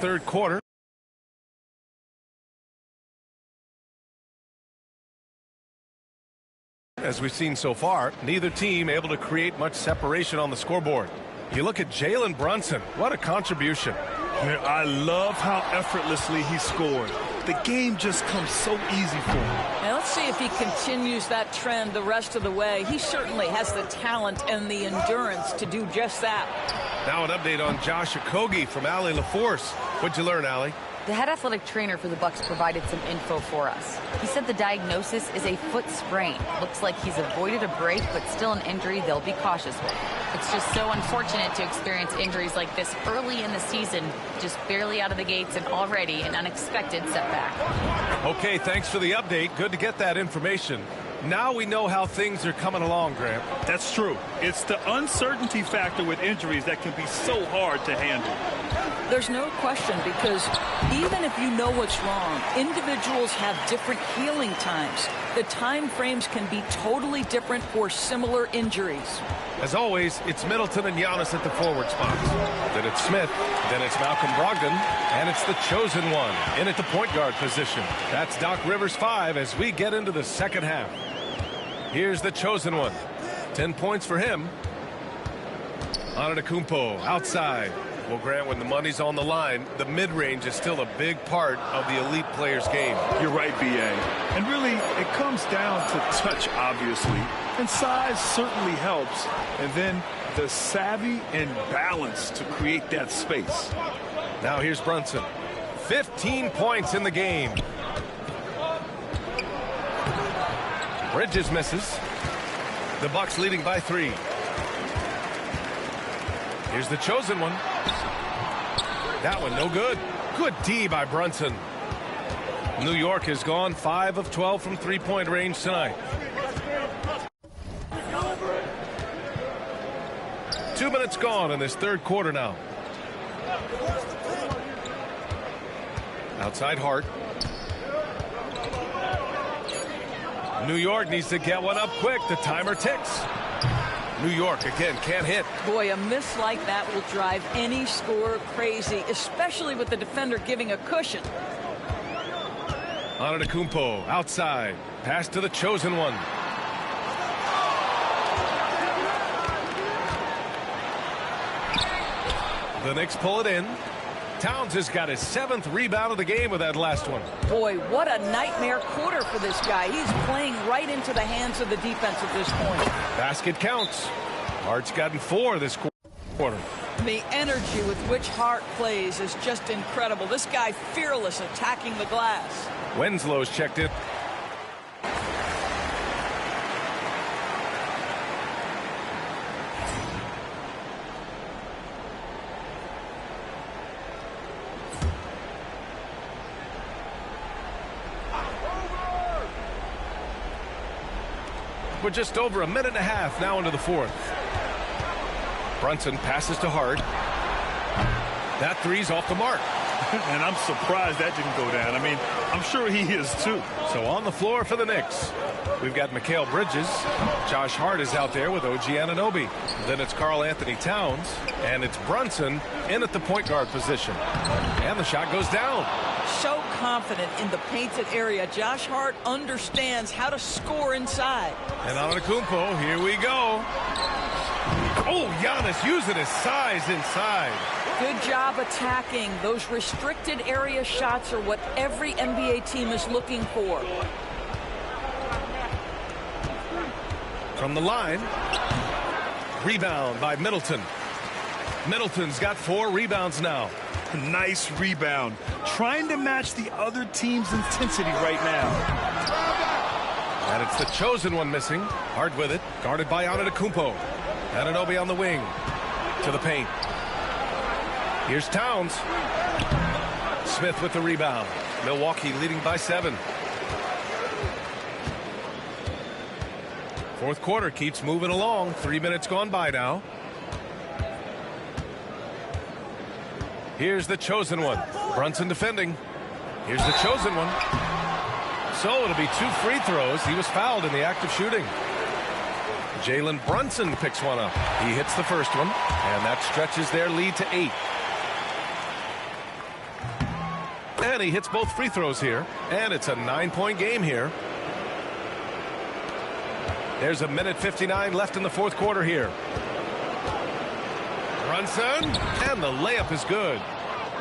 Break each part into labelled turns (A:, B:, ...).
A: third quarter. As we've seen so far, neither team able to create much separation on the scoreboard. You look at Jalen Brunson. What a contribution.
B: Man, I love how effortlessly he scored. The game just comes so easy for him.
C: Now let's see if he continues that trend the rest of the way. He certainly has the talent and the endurance to do just that.
A: Now an update on Josh Okogie from Allie LaForce. What'd you learn, Allie?
D: The head athletic trainer for the Bucks provided some info for us. He said the diagnosis is a foot sprain. Looks like he's avoided a break, but still an injury they'll be cautious with.
E: It's just so unfortunate to experience injuries like this early in the season, just barely out of the gates and already an unexpected setback.
A: Okay, thanks for the update. Good to get that information. Now we know how things are coming along, Grant.
B: That's true. It's the uncertainty factor with injuries that can be so hard to handle.
C: There's no question, because even if you know what's wrong, individuals have different healing times. The time frames can be totally different for similar injuries.
A: As always, it's Middleton and Giannis at the forward spots. Then it's Smith, then it's Malcolm Brogdon, and it's the chosen one in at the point guard position. That's Doc Rivers 5 as we get into the second half. Here's the chosen one. 10 points for him. Antetokounmpo outside. Well, Grant, when the money's on the line, the mid-range is still a big part of the elite player's game.
B: You're right, B.A. And really, it comes down to touch, obviously. And size certainly helps. And then the savvy and balance to create that space.
A: Now here's Brunson. 15 points in the game. Bridges misses. The Bucks leading by 3. Here's the chosen one. That one no good. Good D by Brunson. New York has gone 5 of 12 from three-point range tonight. 2 minutes gone in this third quarter now. Outside Hart. New York needs to get one up quick. The timer ticks. New York, again, can't hit.
C: Boy, a miss like that will drive any scorer crazy, especially with the defender giving a cushion.
A: Antetokounmpo outside. Pass to the chosen one. The Knicks pull it in. Towns has got his 7th rebound of the game with that last one.
C: Boy, what a nightmare quarter for this guy. He's playing right into the hands of the defense at this point.
A: Basket counts. Hart's gotten 4 this quarter.
C: The energy with which Hart plays is just incredible. This guy fearless attacking the glass.
A: Winslow's checked in. We're just over a minute and a half now into the fourth. Brunson passes to Hart. That three's off the mark.
B: And I'm surprised that didn't go down. I mean, I'm sure he is too.
A: So on the floor for the Knicks, we've got Mikal Bridges. Josh Hart is out there with OG Anunoby. Then it's Karl Anthony Towns. And it's Brunson in at the point guard position. And the shot goes down.
C: So confident in the painted area. Josh Hart understands how to score inside.
A: And Antetokounmpo, here we go. Oh, Giannis using his size inside.
C: Good job attacking. Those restricted area shots are what every NBA team is looking for.
A: From the line. Rebound by Middleton. Middleton's got 4 rebounds now.
B: Nice rebound. Trying to match the other team's intensity right now.
A: And it's the chosen one missing. Hard with it. Guarded by Antetokounmpo. Anunoby on the wing. To the paint. Here's Towns. Smith with the rebound. Milwaukee leading by 7. Fourth quarter keeps moving along. 3 minutes gone by now. Here's the chosen one. Brunson defending. Here's the chosen one. So it'll be 2 free throws. He was fouled in the act of shooting. Jalen Brunson picks one up. He hits the first one, and that stretches their lead to 8. And he hits both free throws here. And it's a 9-point game here. There's a minute 59 left in the fourth quarter here. Brunson, and the layup is good.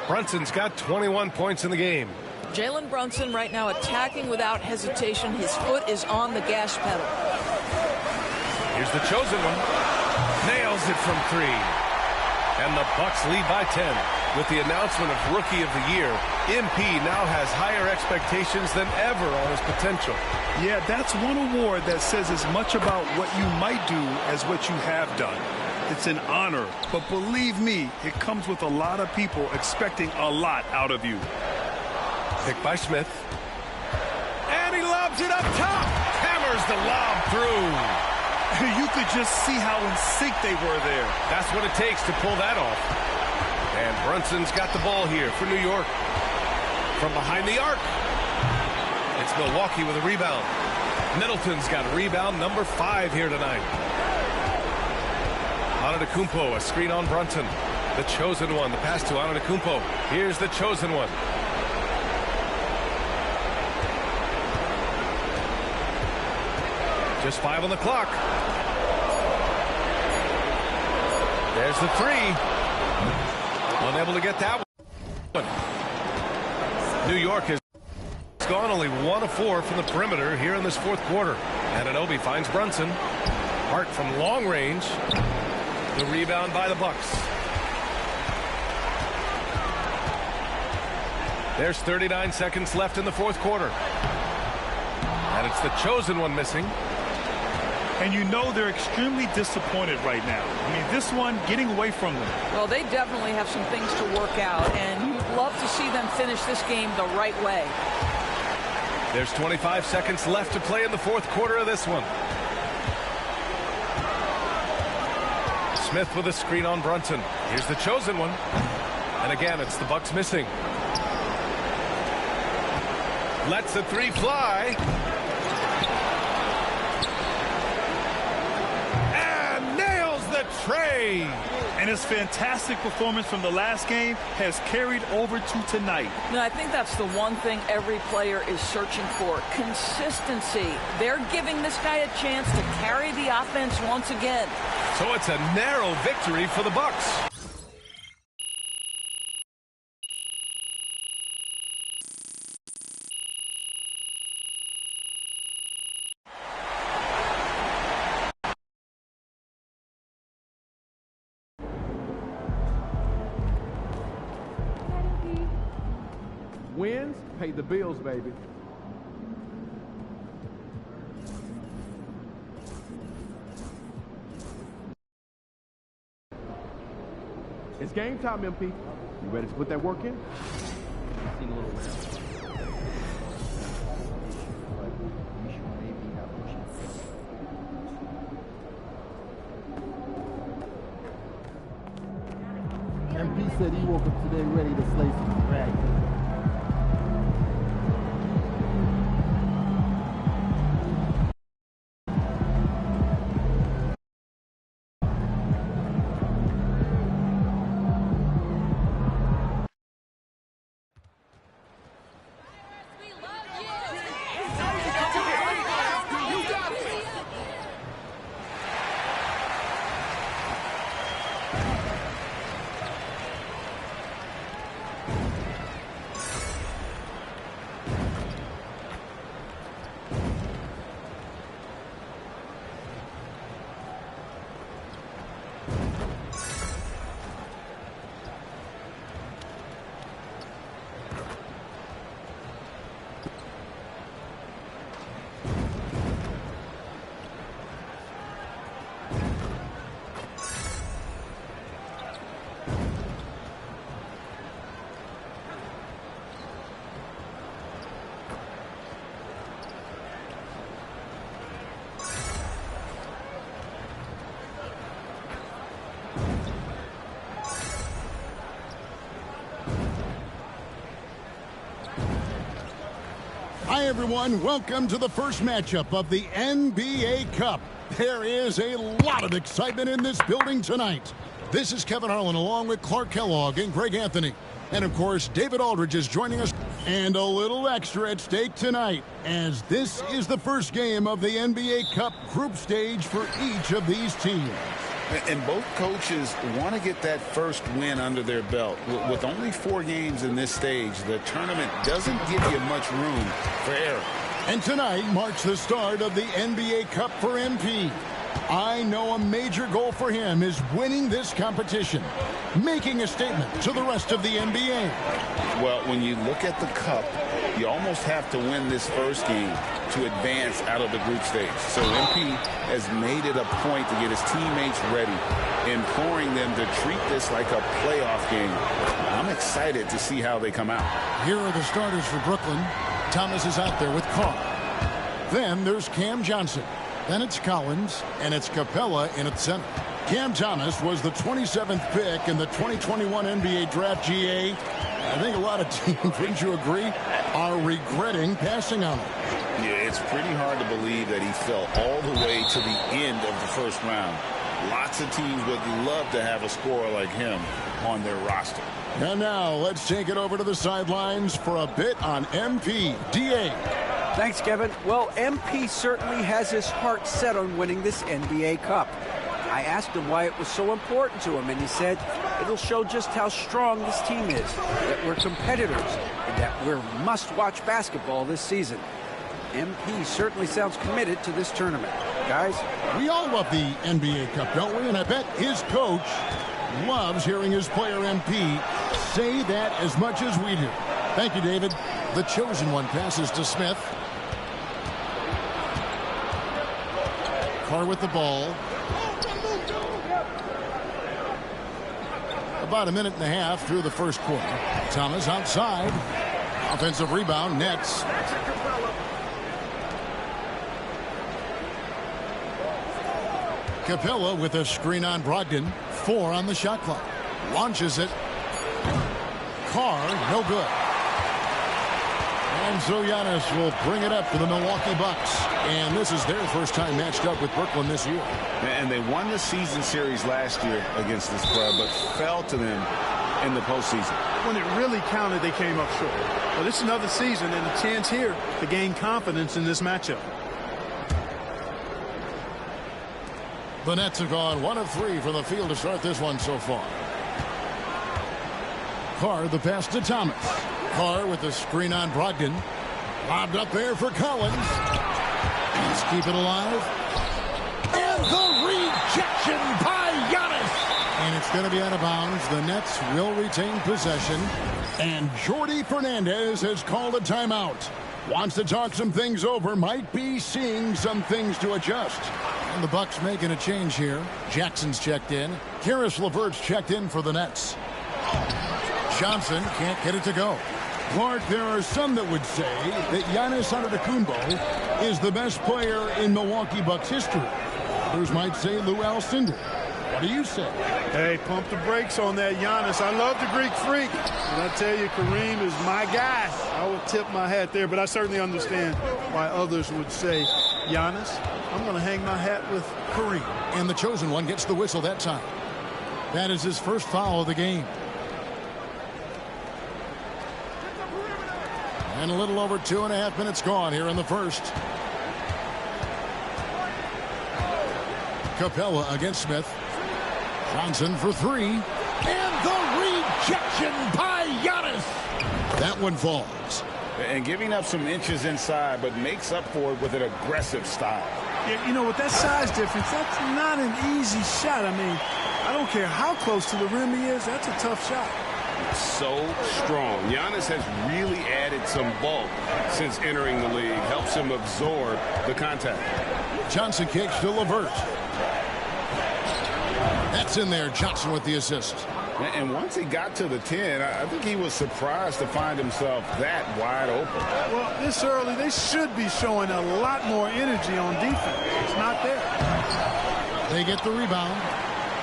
A: Brunson's got 21 points in the game.
C: Jalen Brunson right now attacking without hesitation. His foot is on the gas pedal.
A: Here's the chosen one. Nails it from 3. And the Bucks lead by 10. With the announcement of Rookie of the Year, MP now has higher expectations than ever on his potential.
B: Yeah, that's one award that says as much about what you might do as what you have done. It's an honor, but believe me, it comes with a lot of people expecting a lot out of you.
A: Picked by Smith. And he lobs it up top. Hammers the lob through.
B: You could just see how in sync they were there.
A: That's what it takes to pull that off. And Brunson's got the ball here for New York. From behind the arc. It's Milwaukee with a rebound. Middleton's got rebound number 5 here tonight. Antetokounmpo, a screen on Brunson. The chosen one, the pass to Antetokounmpo. Here's the chosen one. Just 5 on the clock. There's the 3. Unable to get that one. New York has gone only 1 of 4 from the perimeter here in this fourth quarter. Anunoby finds Brunson. Hart from long range. The rebound by the Bucks. There's 39 seconds left in the fourth quarter. And it's the chosen one missing.
B: And you know they're extremely disappointed right now. I mean, this one getting away from them.
C: Well, they definitely have some things to work out, and you'd love to see them finish this game the right way.
A: There's 25 seconds left to play in the fourth quarter of this one. Smith with a screen on Brunson. Here's the chosen one. And again, it's the Bucks missing. Lets the 3 fly. And nails the tray.
B: And his fantastic performance from the last game has carried over to tonight.
C: No, I think that's the one thing every player is searching for. Consistency. They're giving this guy a chance to carry the offense once again.
A: So it's a narrow victory for the Bucks.
F: Wins, pay the bills, baby. It's game time, MP. You ready to put that work in? Seen a little
G: MP said he woke up today ready to slay some dragons.
H: Hi, everyone. Welcome to the first matchup of the NBA Cup. There is a lot of excitement in this building tonight. This is Kevin Harlan along with Clark Kellogg and Greg Anthony. And, of course, David Aldridge is joining us. And a little extra at stake tonight, as this is the first game of the NBA Cup group stage for each of these teams.
I: And both coaches want to get that first win under their belt. With only 4 games in this stage, the tournament doesn't give you much room for error.
H: And tonight marks the start of the NBA Cup for MP. I know a major goal for him is winning this competition, making a statement to the rest of the NBA.
I: Well, when you look at the Cup, you almost have to win this first game to advance out of the group stage. So MP has made it a point to get his teammates ready, imploring them to treat this like a playoff game. I'm excited to see how they come out.
H: Here are the starters for Brooklyn. Thomas is out there with Carr. Then there's Cam Johnson. Then it's Collins, and it's Capella in at center. Cam Thomas was the 27th pick in the 2021 NBA Draft GA. I think a lot of teams, wouldn't you agree, are regretting passing on him.
I: Yeah, it's pretty hard to believe that he fell all the way to the end of the first round. Lots of teams would love to have a scorer like him on their roster.
H: And now let's take it over to the sidelines for a bit on MP. DA.
J: Thanks, Kevin. Well, MP certainly has his heart set on winning this NBA Cup. I asked him why it was so important to him, and he said it'll show just how strong this team is, that we're competitors, and that we're must-watch basketball this season. MP certainly sounds committed to this tournament. Guys?
H: We all love the NBA Cup, don't we? And I bet his coach loves hearing his player MP say that as much as we do. Thank you, David. The chosen one passes to Smith. Carr with the ball. About a minute and a half through the first quarter. Thomas outside. Offensive rebound, Nets. Capella with a screen on Brogdon. 4 on the shot clock. Launches it. Carr, no good. And so Giannis will bring it up for the Milwaukee Bucks. And this is their first time matched up with Brooklyn this year.
I: And they won the season series last year against this club, but fell to them in the postseason.
B: When it really counted, they came up short. Well, this is another season and a chance here to gain confidence in this matchup.
H: The Nets have gone 1 of 3 from the field to start this one so far. Carr, the pass to Thomas. Carr with the screen on Brogdon. Lobbed up there for Collins. Let's keep it alive. And the rejection by Giannis. And it's going to be out of bounds. The Nets will retain possession. And Jordi Fernandez has called a timeout. Wants to talk some things over. Might be seeing some things to adjust. And the Bucks making a change here. Jackson's checked in. Karis LeVert's checked in for the Nets. Johnson can't get it to go. Clark, there are some that would say that Giannis Antetokounmpo is the best player in Milwaukee Bucks history. Others might say Lou Alcindor. What do you say?
B: Hey, pump the brakes on that Giannis. I love the Greek freak. And I tell you, Kareem is my guy. I would tip my hat there, but I certainly understand why others would say Giannis. I'm going to hang my hat with Kareem.
H: And the chosen one gets the whistle that time. That is his first foul of the game. And a little over 2.5 minutes gone here in the first. Capella against Smith. Johnson for 3. And the rejection by Giannis. That one falls.
I: And giving up some inches inside, but makes up for it with an aggressive style.
B: Yeah, you know, with that size difference, that's not an easy shot. I mean, I don't care how close to the rim he is. That's a tough shot.
K: So strong. Giannis has really added some bulk since entering the league. Helps him absorb the contact.
H: Johnson kicks to LeVert. That's in there. Johnson with the assist.
I: And once he got to the 10, I think he was surprised to find himself that wide open.
B: Well, this early, they should be showing a lot more energy on defense. It's not there.
H: They get the rebound.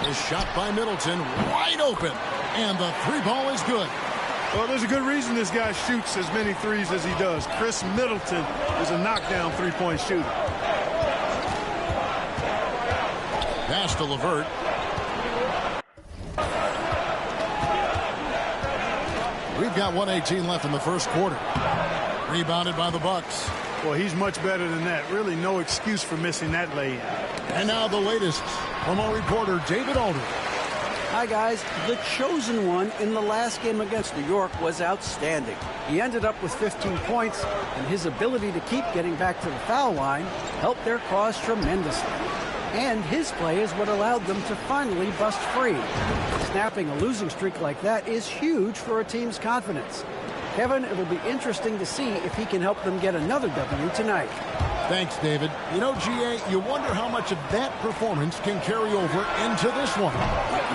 H: The shot by Middleton, wide open. And the 3 ball is good.
B: Well, there's a good reason this guy shoots as many threes as he does. Chris Middleton is a knockdown three-point shooter.
H: Pass to LeVert. We've got 1:18 left in the first quarter. Rebounded by the Bucks.
B: Well, he's much better than that. Really no excuse for missing that lay-in.
H: And now the latest from our reporter, David Aldridge.
J: Hi, guys. The chosen one in the last game against New York was outstanding. He ended up with 15 points, and his ability to keep getting back to the foul line helped their cause tremendously. And his play is what allowed them to finally bust free. Snapping a losing streak like that is huge for a team's confidence. Kevin, it'll be interesting to see if he can help them get another W tonight.
H: Thanks, David. You know, GA, you wonder how much of that performance can carry over into this one.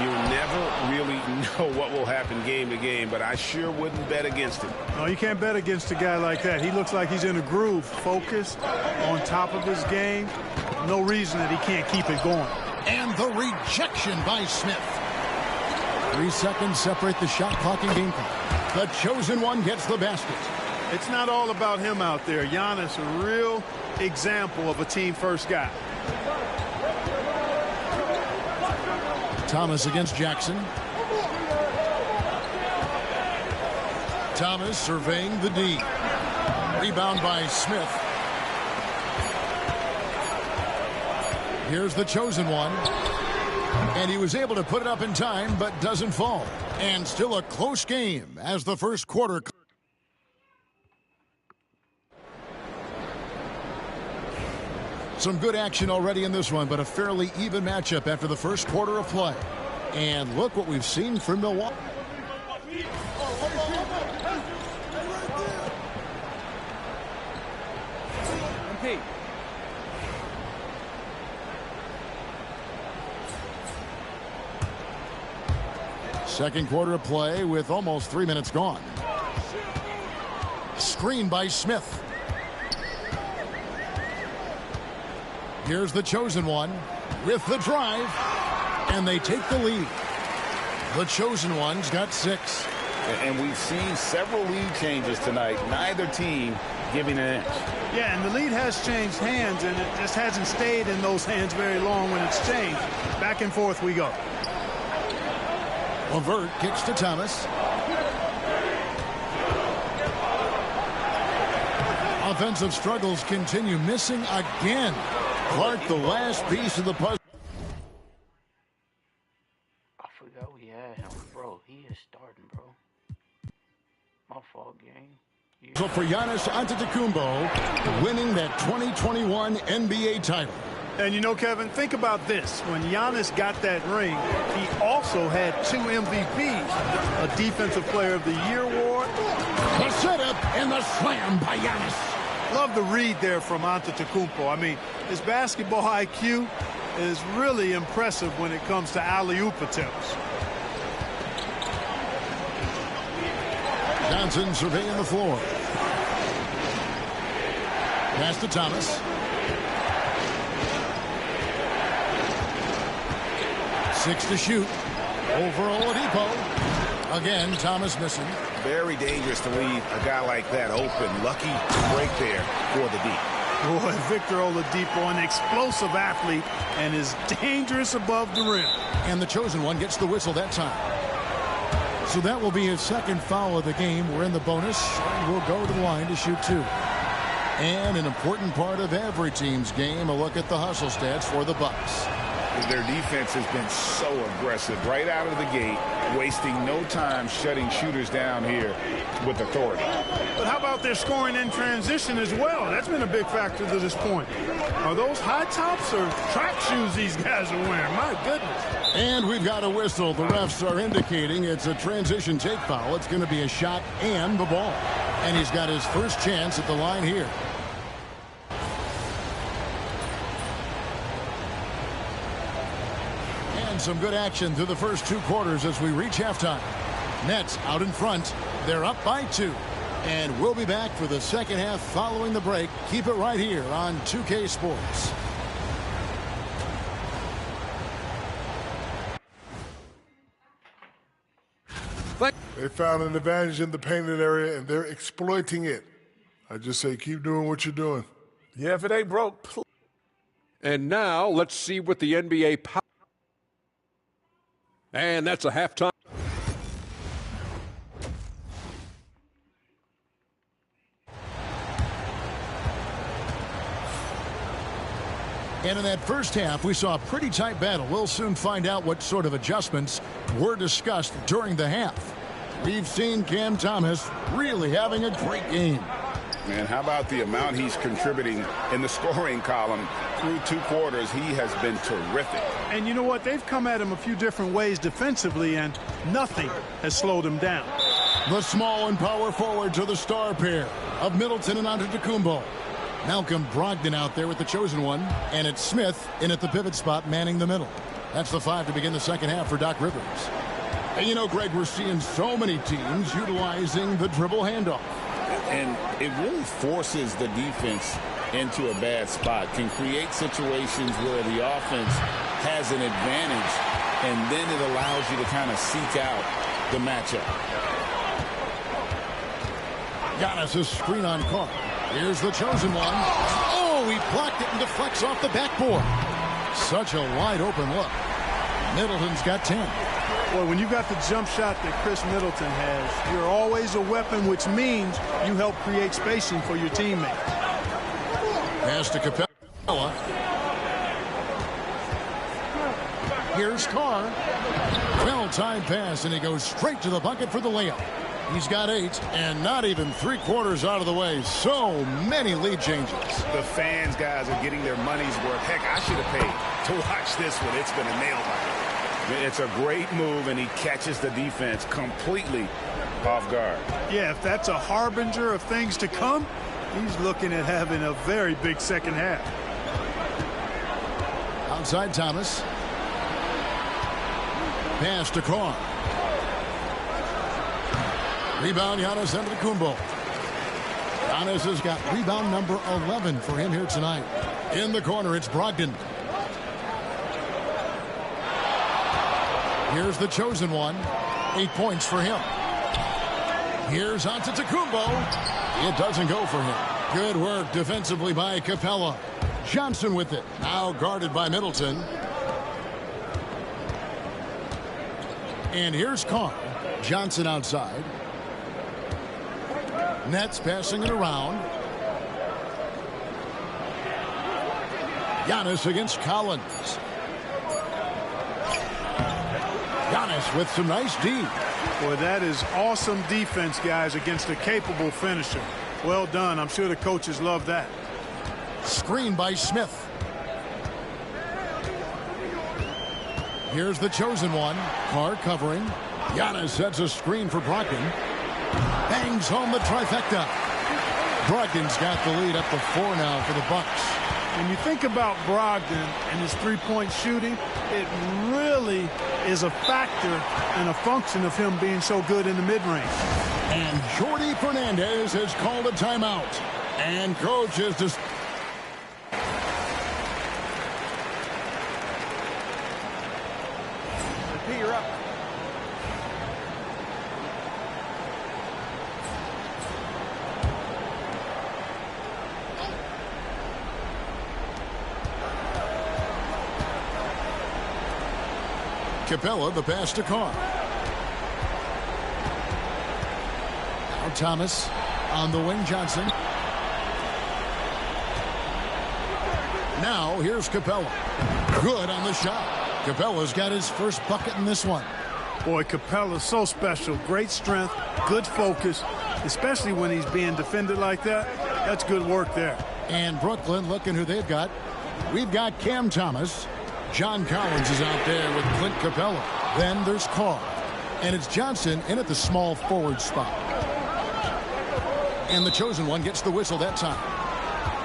K: You never really know what will happen game to game, but I sure wouldn't bet against it.
B: No, you can't bet against a guy like that. He looks like he's in a groove, focused, on top of his game. No reason that he can't keep it going.
H: And the rejection by Smith. 3 seconds separate the shot clock and game clock. The chosen one gets the basket.
B: It's not all about him out there. Giannis, a real example of a team-first guy.
H: Thomas against Jackson. Thomas surveying the D. Rebound by Smith. Here's the chosen one. And he was able to put it up in time, but doesn't fall. And still a close game as the first quarter. Some good action already in this one, but a fairly even matchup after the first quarter of play. And look what we've seen from Milwaukee.
J: MP.
H: Second quarter of play with almost 3 minutes gone. Screen by Smith. Here's the chosen one with the drive, and they take the lead. The chosen one's got 6.
I: And we've seen several lead changes tonight. Neither team giving an inch.
B: Yeah, and the lead has changed hands, and it just hasn't stayed in those hands very long when it's changed. Back and forth we go.
H: Levert kicks to Thomas. Offensive struggles continue, missing again. Clark, the last piece of the puzzle.
L: I forgot we had him, bro. He is starting, bro. My fault, gang.
H: So for Giannis Antetokounmpo, winning that 2021 NBA title.
B: And you know, Kevin, think about this. When Giannis got that ring, he also had 2 MVPs. A Defensive Player of the Year award.
H: The setup and the slam by Giannis.
B: Love the read there from Antetokounmpo. I mean, his basketball IQ is really impressive when it comes to alley-oop attempts.
H: Johnson surveying the floor. Pass to Thomas. 6 to shoot. Over Oladipo. Again, Thomas missing.
I: Very dangerous to leave a guy like that open. Lucky break there for the D.
B: Boy, Victor Oladipo, an explosive athlete, and is dangerous above the rim.
H: And the chosen one gets the whistle that time. So that will be his second foul of the game. We're in the bonus, and we'll go to the line to shoot 2. And an important part of every team's game, a look at the hustle stats for the Bucks.
I: Their defense has been so aggressive right out of the gate, wasting no time shutting shooters down here with authority.
B: But how about their scoring in transition as well? That's been a big factor to this point. Are those high tops or track shoes these guys are wearing? My goodness.
H: And we've got a whistle. The refs are indicating it's a transition take foul. It's going to be a shot and the ball. And he's got his first chance at the line here. Some good action through the first 2 quarters as we reach halftime. Nets out in front. They're up by 2. And we'll be back for the second half following the break. Keep it right here on 2K Sports.
M: They found an advantage in the painted area, and they're exploiting it. I just say keep doing what you're doing.
N: Yeah, if it ain't broke. And now let's see what the NBA power. And that's a halftime.
H: And in that first half, we saw a pretty tight battle. We'll soon find out what sort of adjustments were discussed during the half. We've seen Cam Thomas really having a great game.
I: Man, how about the amount he's contributing in the scoring column through 2 quarters? He has been terrific.
B: And you know what? They've come at him a few different ways defensively, and nothing has slowed him down.
H: The small and power forwards are the star pair of Middleton and Antetokounmpo. Malcolm Brogdon out there with the chosen one, and it's Smith in at the pivot spot manning the middle. That's the 5 to begin the second half for Doc Rivers. And you know, Greg, we're seeing so many teams utilizing the dribble handoff.
I: And it really forces the defense into a bad spot, can create situations where the offense has an advantage, and then it allows you to kind of seek out the matchup.
H: Giannis' screen on Carr. Here's the chosen one. Oh, he blocked it and deflects off the backboard. Such a wide open look. Middleton's got 10.
B: Well, when you got the jump shot that Chris Middleton has, you're always a weapon, which means you help create spacing for your teammates.
H: Pass to Capella. Here's Carr. Well-timed pass, and he goes straight to the bucket for the layup. He's got 8, and not even 3/4 out of the way. So many lead changes.
I: The fans, guys, are getting their money's worth. Heck, I should have paid to watch this one. It's been a nail-biter. It's a great move, and he catches the defense completely off guard.
B: Yeah, if that's a harbinger of things to come, he's looking at having a very big second half.
H: Outside Thomas. Pass to Carr. Rebound, Giannis Antetokounmpo. Giannis has got rebound number 11 for him here tonight. In the corner, it's Brogdon. Here's the chosen one. 8 points for him. Here's Antetokounmpo. It doesn't go for him. Good work defensively by Capella. Johnson with it. Now guarded by Middleton. And here's Carr. Johnson outside. Nets passing it around. Giannis against Collins. Giannis with some nice D.
B: Boy, that is awesome defense, guys, against a capable finisher. Well done. I'm sure the coaches love that.
H: Screen by Smith. Here's the chosen one. Carr covering. Giannis sets a screen for Brogdon. Bangs home the trifecta. Brogdon's got the lead up to 4 now for the Bucks.
B: When you think about Brogdon and his three-point shooting, it really is a factor and a function of him being so good in the mid-range.
H: And Jordi Fernandez has called a timeout. And coach is just...
J: You're up.
H: Capella, the pass to Carr. Now Thomas on the wing, Johnson. Now here's Capella. Good on the shot. Capella's got his first bucket in this one.
B: Boy, Capella's so special. Great strength, good focus, especially when he's being defended like that. That's good work there.
H: And Brooklyn, looking who they've got. We've got Cam Thomas. John Collins is out there with Clint Capella. Then there's Carr. And it's Johnson in at the small forward spot. And the chosen one gets the whistle that time.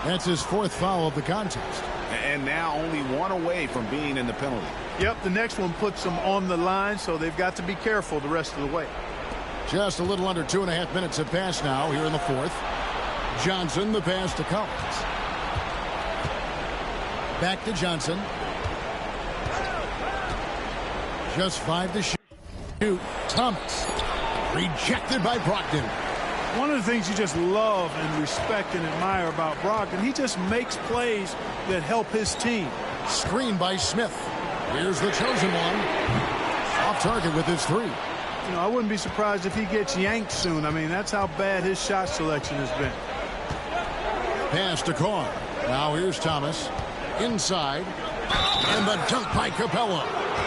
H: That's his 4th foul of the contest.
I: And now only 1 away from being in the penalty.
B: Yep, the next one puts them on the line, so they've got to be careful the rest of the way.
H: Just a little under 2.5 minutes have passed now here in the 4th. Johnson, the pass to Collins. Back to Johnson. Just 5 to shoot. Thomas. Rejected by Brogdon.
B: One of the things you just love and respect and admire about Brogdon, he just makes plays that help his team.
H: Screen by Smith. Here's the chosen one. Off target with his 3.
B: You know, I wouldn't be surprised if he gets yanked soon. I mean, that's how bad his shot selection has been.
H: Pass to Carr. Now here's Thomas. inside. And the dunk by Capella.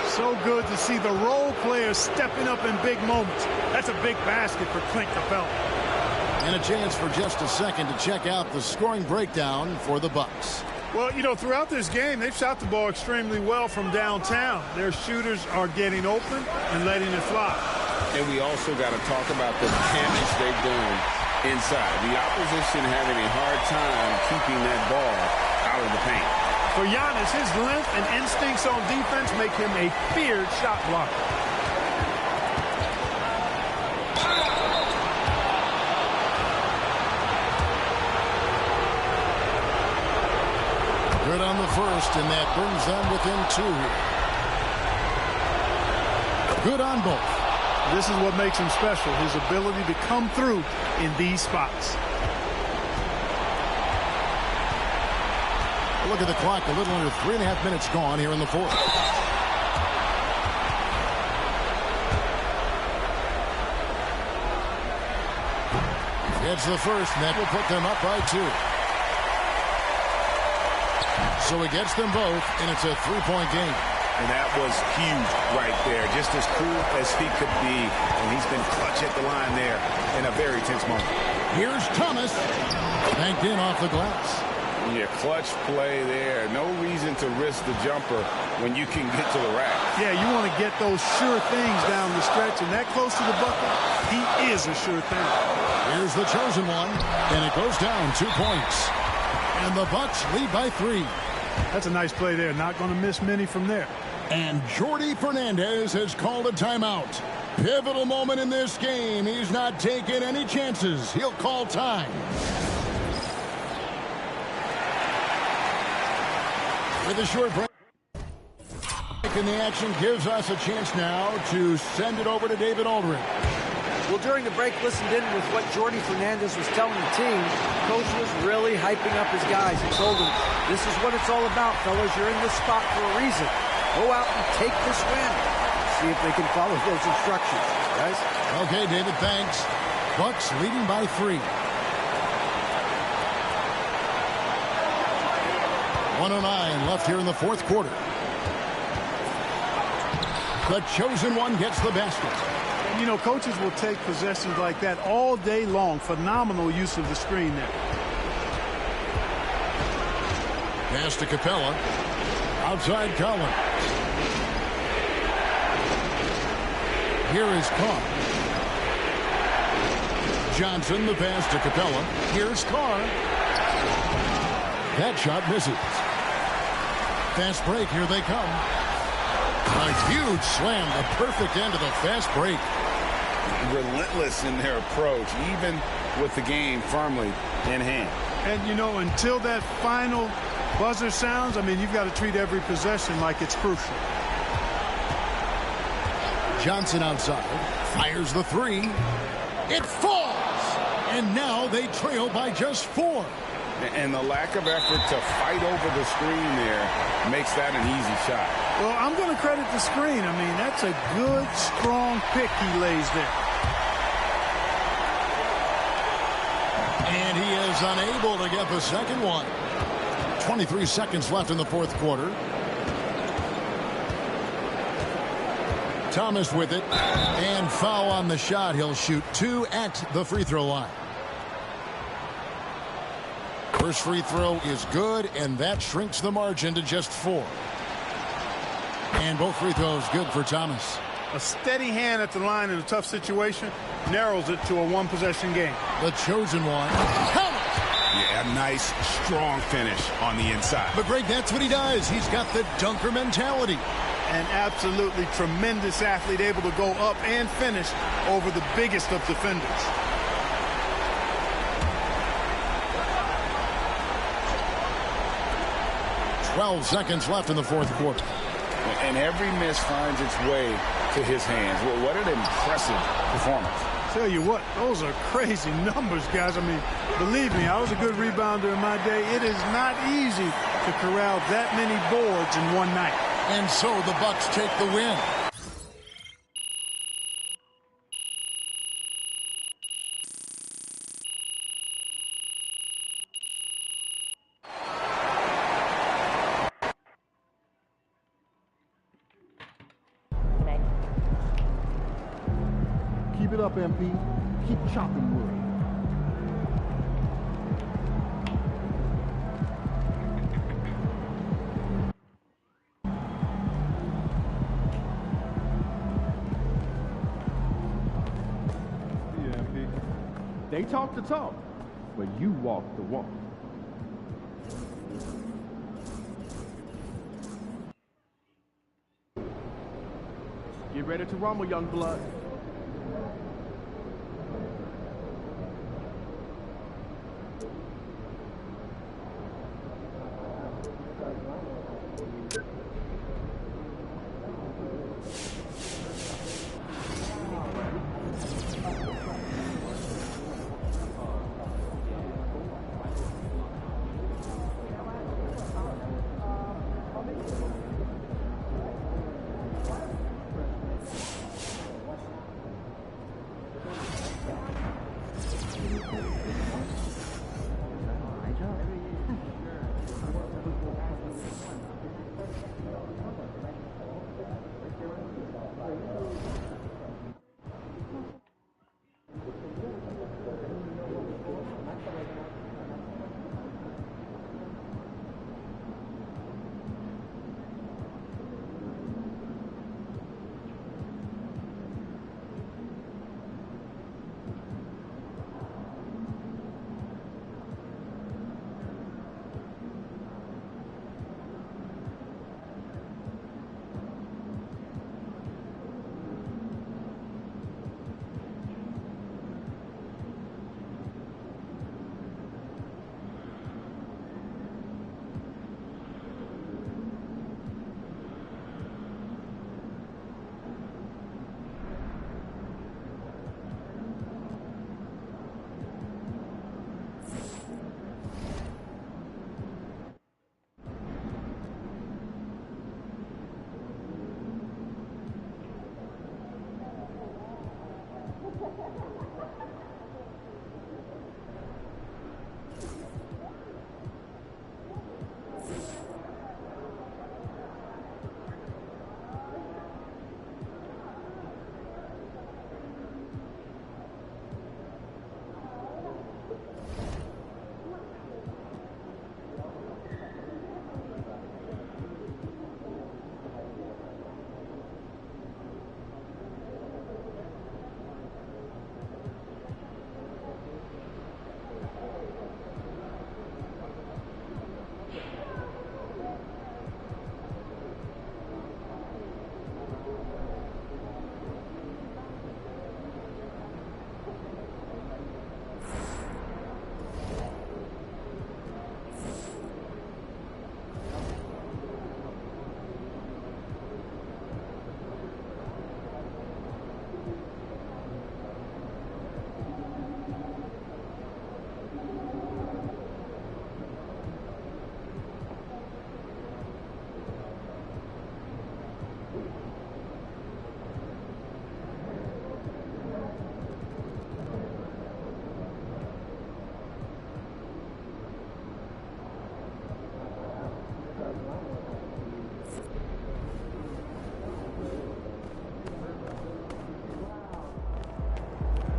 B: So good to see the role players stepping up in big moments. That's a big basket for Clint Capella.
H: And a chance for just a second to check out the scoring breakdown for the Bucks.
B: Well, you know, throughout this game, they've shot the ball extremely well from downtown. Their shooters are getting open and letting it fly.
I: And we also got to talk about the damage they've done inside. The opposition having a hard time keeping that ball out of the paint.
B: For Giannis, his length and instincts on defense make him a feared shot blocker.
H: Good on the first, and that brings them within 2. Good on both.
B: This is what makes him special, his ability to come through in these spots.
H: Look at the clock, a little under 3.5 minutes gone here in the fourth. Gets the first, and that will put them up by 2. So he gets them both, and it's a 3-point game.
I: And that was huge right there. Just as cool as he could be. And he's been clutch at the line there in a very tense moment.
H: Here's Thomas. Banked in off the glass.
I: Yeah, clutch play there. No reason to risk the jumper when you can get to the rack.
B: Yeah, you want to get those sure things down the stretch. And that close to the bucket, he is a sure thing.
H: Here's the chosen one. And it goes down 2 points. And the Bucks lead by 3.
B: That's a nice play there. Not going to miss many from there.
H: And Jordi Fernandez has called a timeout. Pivotal moment in this game. He's not taking any chances. He'll call time. With a short break. And the action gives us a chance now to send it over to David Aldridge.
J: Well, during the break, listened in with what Jordi Fernandez was telling the team. Coach was really hyping up his guys. He told them, this is what it's all about, fellas. You're in this spot for a reason. Go out and take this win. See if they can follow those instructions, guys.
H: Okay, David, thanks. Bucks leading by 3. 1:09 left here in the fourth quarter. The chosen one gets the basket.
B: You know, coaches will take possessions like that all day long. Phenomenal use of the screen there.
H: Pass to Capella. Outside Collins. Here is Carr. Johnson, the pass to Capella. Here's Carr. That shot misses. Fast break, here they come. A huge slam, the perfect end of the fast break.
I: Relentless in their approach, even with the game firmly in hand.
B: And, you know, until that final buzzer sounds, I mean, you've got to treat every possession like it's crucial.
H: Johnson outside, fires the 3. It falls! And now they trail by just 4.
I: And the lack of effort to fight over the screen there makes that an easy shot.
B: Well, I'm going to credit the screen. I mean, that's a good, strong pick he lays there.
H: And he is unable to get the second one. 23 seconds left in the fourth quarter. Thomas with it. And foul on the shot. He'll shoot 2 at the free throw line. First free throw is good, and that shrinks the margin to just 4. And both free throws good for Thomas.
B: A steady hand at the line in a tough situation narrows it to a one-possession game.
H: The chosen one.
I: Yeah, a nice, strong finish on the inside.
H: But, Greg, that's what he does. He's got the dunker mentality.
B: An absolutely tremendous athlete, able to go up and finish over the biggest of defenders.
H: Twelve seconds left in the fourth quarter.
I: And every miss finds its way to his hands. Well, what an impressive performance.
B: Tell you what, those are crazy numbers, guys. I mean, believe me, I was a good rebounder in my day. It is not easy to corral that many boards in one night.
H: And so the Bucks take the win.
G: Keep it up, MP. Keep chopping wood.
F: Yeah, MP. They talk the talk, but you walk the walk. Get ready to rumble, young blood.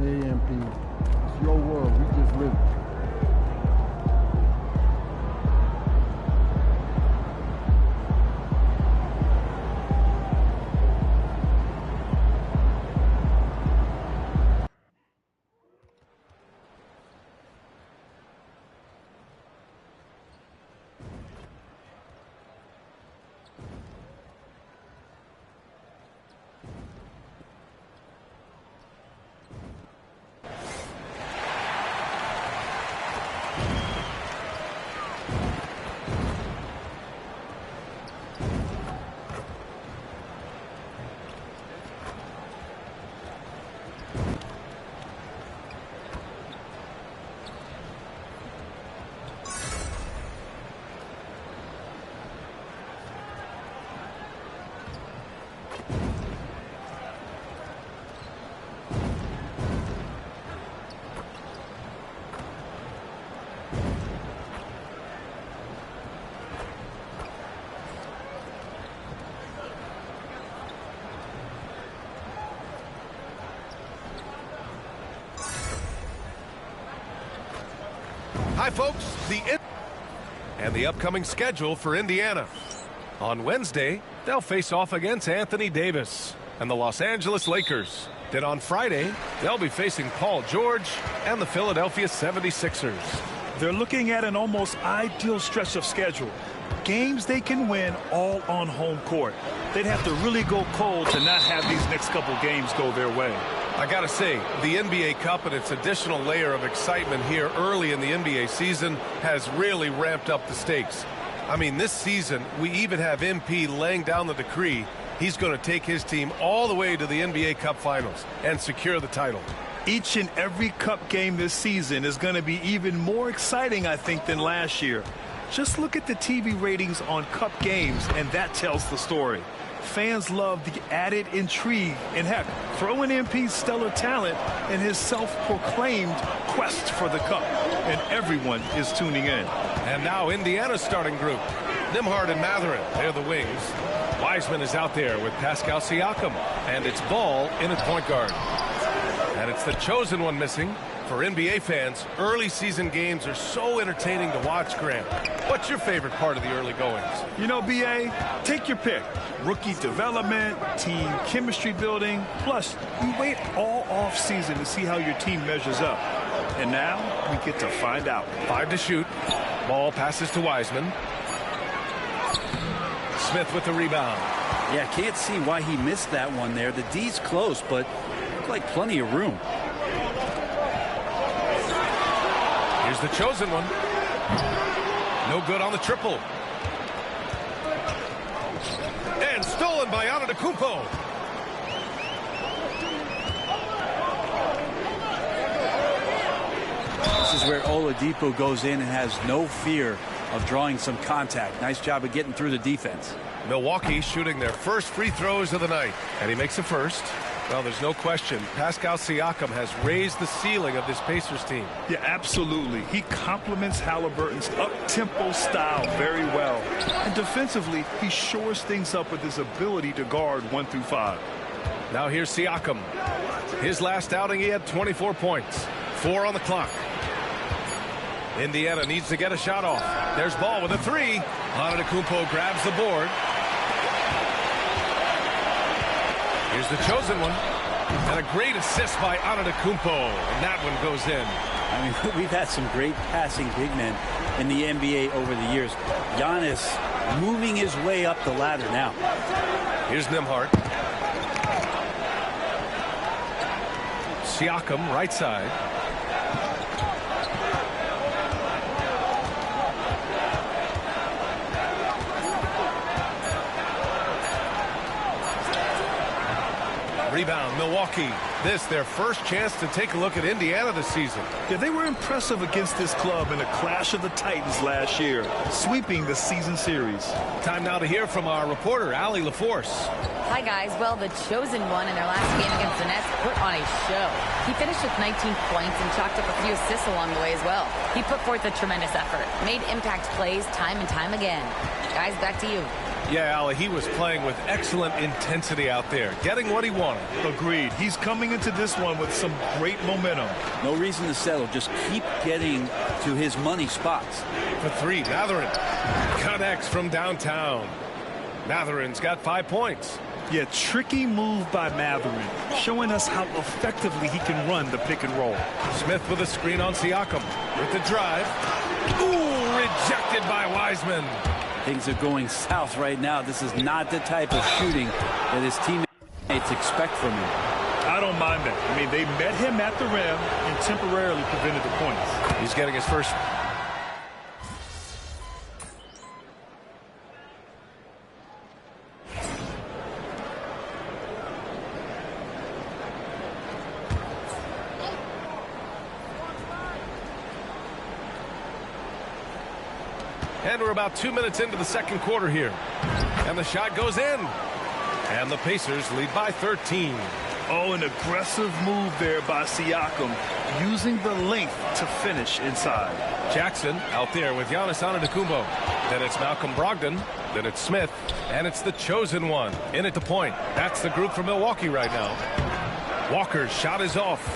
G: Hey, MP. It's your world. We just live it.
A: Hi, folks. And the upcoming schedule for Indiana. On Wednesday, they'll face off against Anthony Davis and the Los Angeles Lakers. Then on Friday, they'll be facing Paul George and the Philadelphia 76ers.
B: They're looking at an almost ideal stretch of schedule. Games they can win all on home court. They'd have to really go cold to not have these next couple games go their way.
A: I gotta say, the NBA Cup and its additional layer of excitement here early in the NBA season has really ramped up the stakes. I mean, this season, we even have MP laying down the decree. He's going to take his team all the way to the NBA Cup Finals and secure the title.
B: Each and every Cup game this season is going to be even more exciting, I think, than last year. Just look at the TV ratings on Cup games, and that tells the story. Fans love the added intrigue, and heck, throw in MP's stellar talent and his self-proclaimed quest for the Cup, and everyone is tuning in.
A: And now Indiana's starting group. Nembhard and Mathurin, they're the wings. Wiseman is out there with Pascal Siakam, and it's Ball in at point guard. And it's the chosen one missing. For NBA fans, early season games are so entertaining to watch, Grant. What's your favorite part of the early goings?
B: You know, BA, take your pick. Rookie development, team chemistry building. Plus, you wait all off season to see how your team measures up. And now we get to find out.
A: 5 to shoot. Ball passes to Wiseman. Smith with the rebound.
J: Yeah, can't see why he missed that one there. The D's close, but looked like plenty of room.
A: Here's the chosen one. No good on the triple. And stolen by Antetokounmpo.
J: This is where Oladipo goes in and has no fear of drawing some contact. Nice job of getting through the defense.
A: Milwaukee shooting their first free throws of the night. And he makes the first. Well, there's no question. Pascal Siakam has raised the ceiling of this Pacers team.
B: Yeah, absolutely. He complements Halliburton's up-tempo style very well. And defensively, he shores things up with his ability to guard 1 through 5.
A: Now here's Siakam. His last outing, he had 24 points. 4 on the clock. Indiana needs to get a shot off. There's Ball with a 3. Antetokounmpo grabs the board. Here's the chosen one. And a great assist by Antetokounmpo. And that one goes in.
J: I mean, we've had some great passing big men in the NBA over the years. Giannis moving his way up the ladder now.
A: Here's Nembhard. Siakam, right side. Rebound, Milwaukee. This their first chance to take a look at Indiana this season.
B: Yeah, they were impressive against this club in a clash of the Titans last year, sweeping the season series.
A: Time now to hear from our reporter, Allie LaForce.
D: Hi, guys. Well, the chosen one in their last game against the Nets put on a show. He finished with 19 points and chalked up a few assists along the way as well. He put forth a tremendous effort, made impact plays time and time again. Guys, back to you.
A: Yeah, Allie, he was playing with excellent intensity out there, getting what he wanted.
B: Agreed. He's coming into this one with some great momentum.
J: No reason to settle. Just keep getting to his money spots.
A: For 3, Mathurin connects from downtown. Mathurin's got 5 points.
B: Yeah, tricky move by Mathurin, showing us how effectively he can run the pick and roll.
A: Smith with a screen on Siakam. With the drive. Ooh, rejected by Wiseman.
J: Things are going south right now. This is not the type of shooting that his teammates expect from him.
B: I don't mind that. I mean, they met him at the rim and temporarily prevented the points.
A: He's getting his first. And we're about 2 minutes into the second quarter here. And the shot goes in. And the Pacers lead by 13.
B: Oh, an aggressive move there by Siakam, using the length to finish inside.
A: Jackson out there with Giannis Antetokounmpo. Then it's Malcolm Brogdon. Then it's Smith. And it's the chosen one in at the point. That's the group for Milwaukee right now. Walker's shot is off.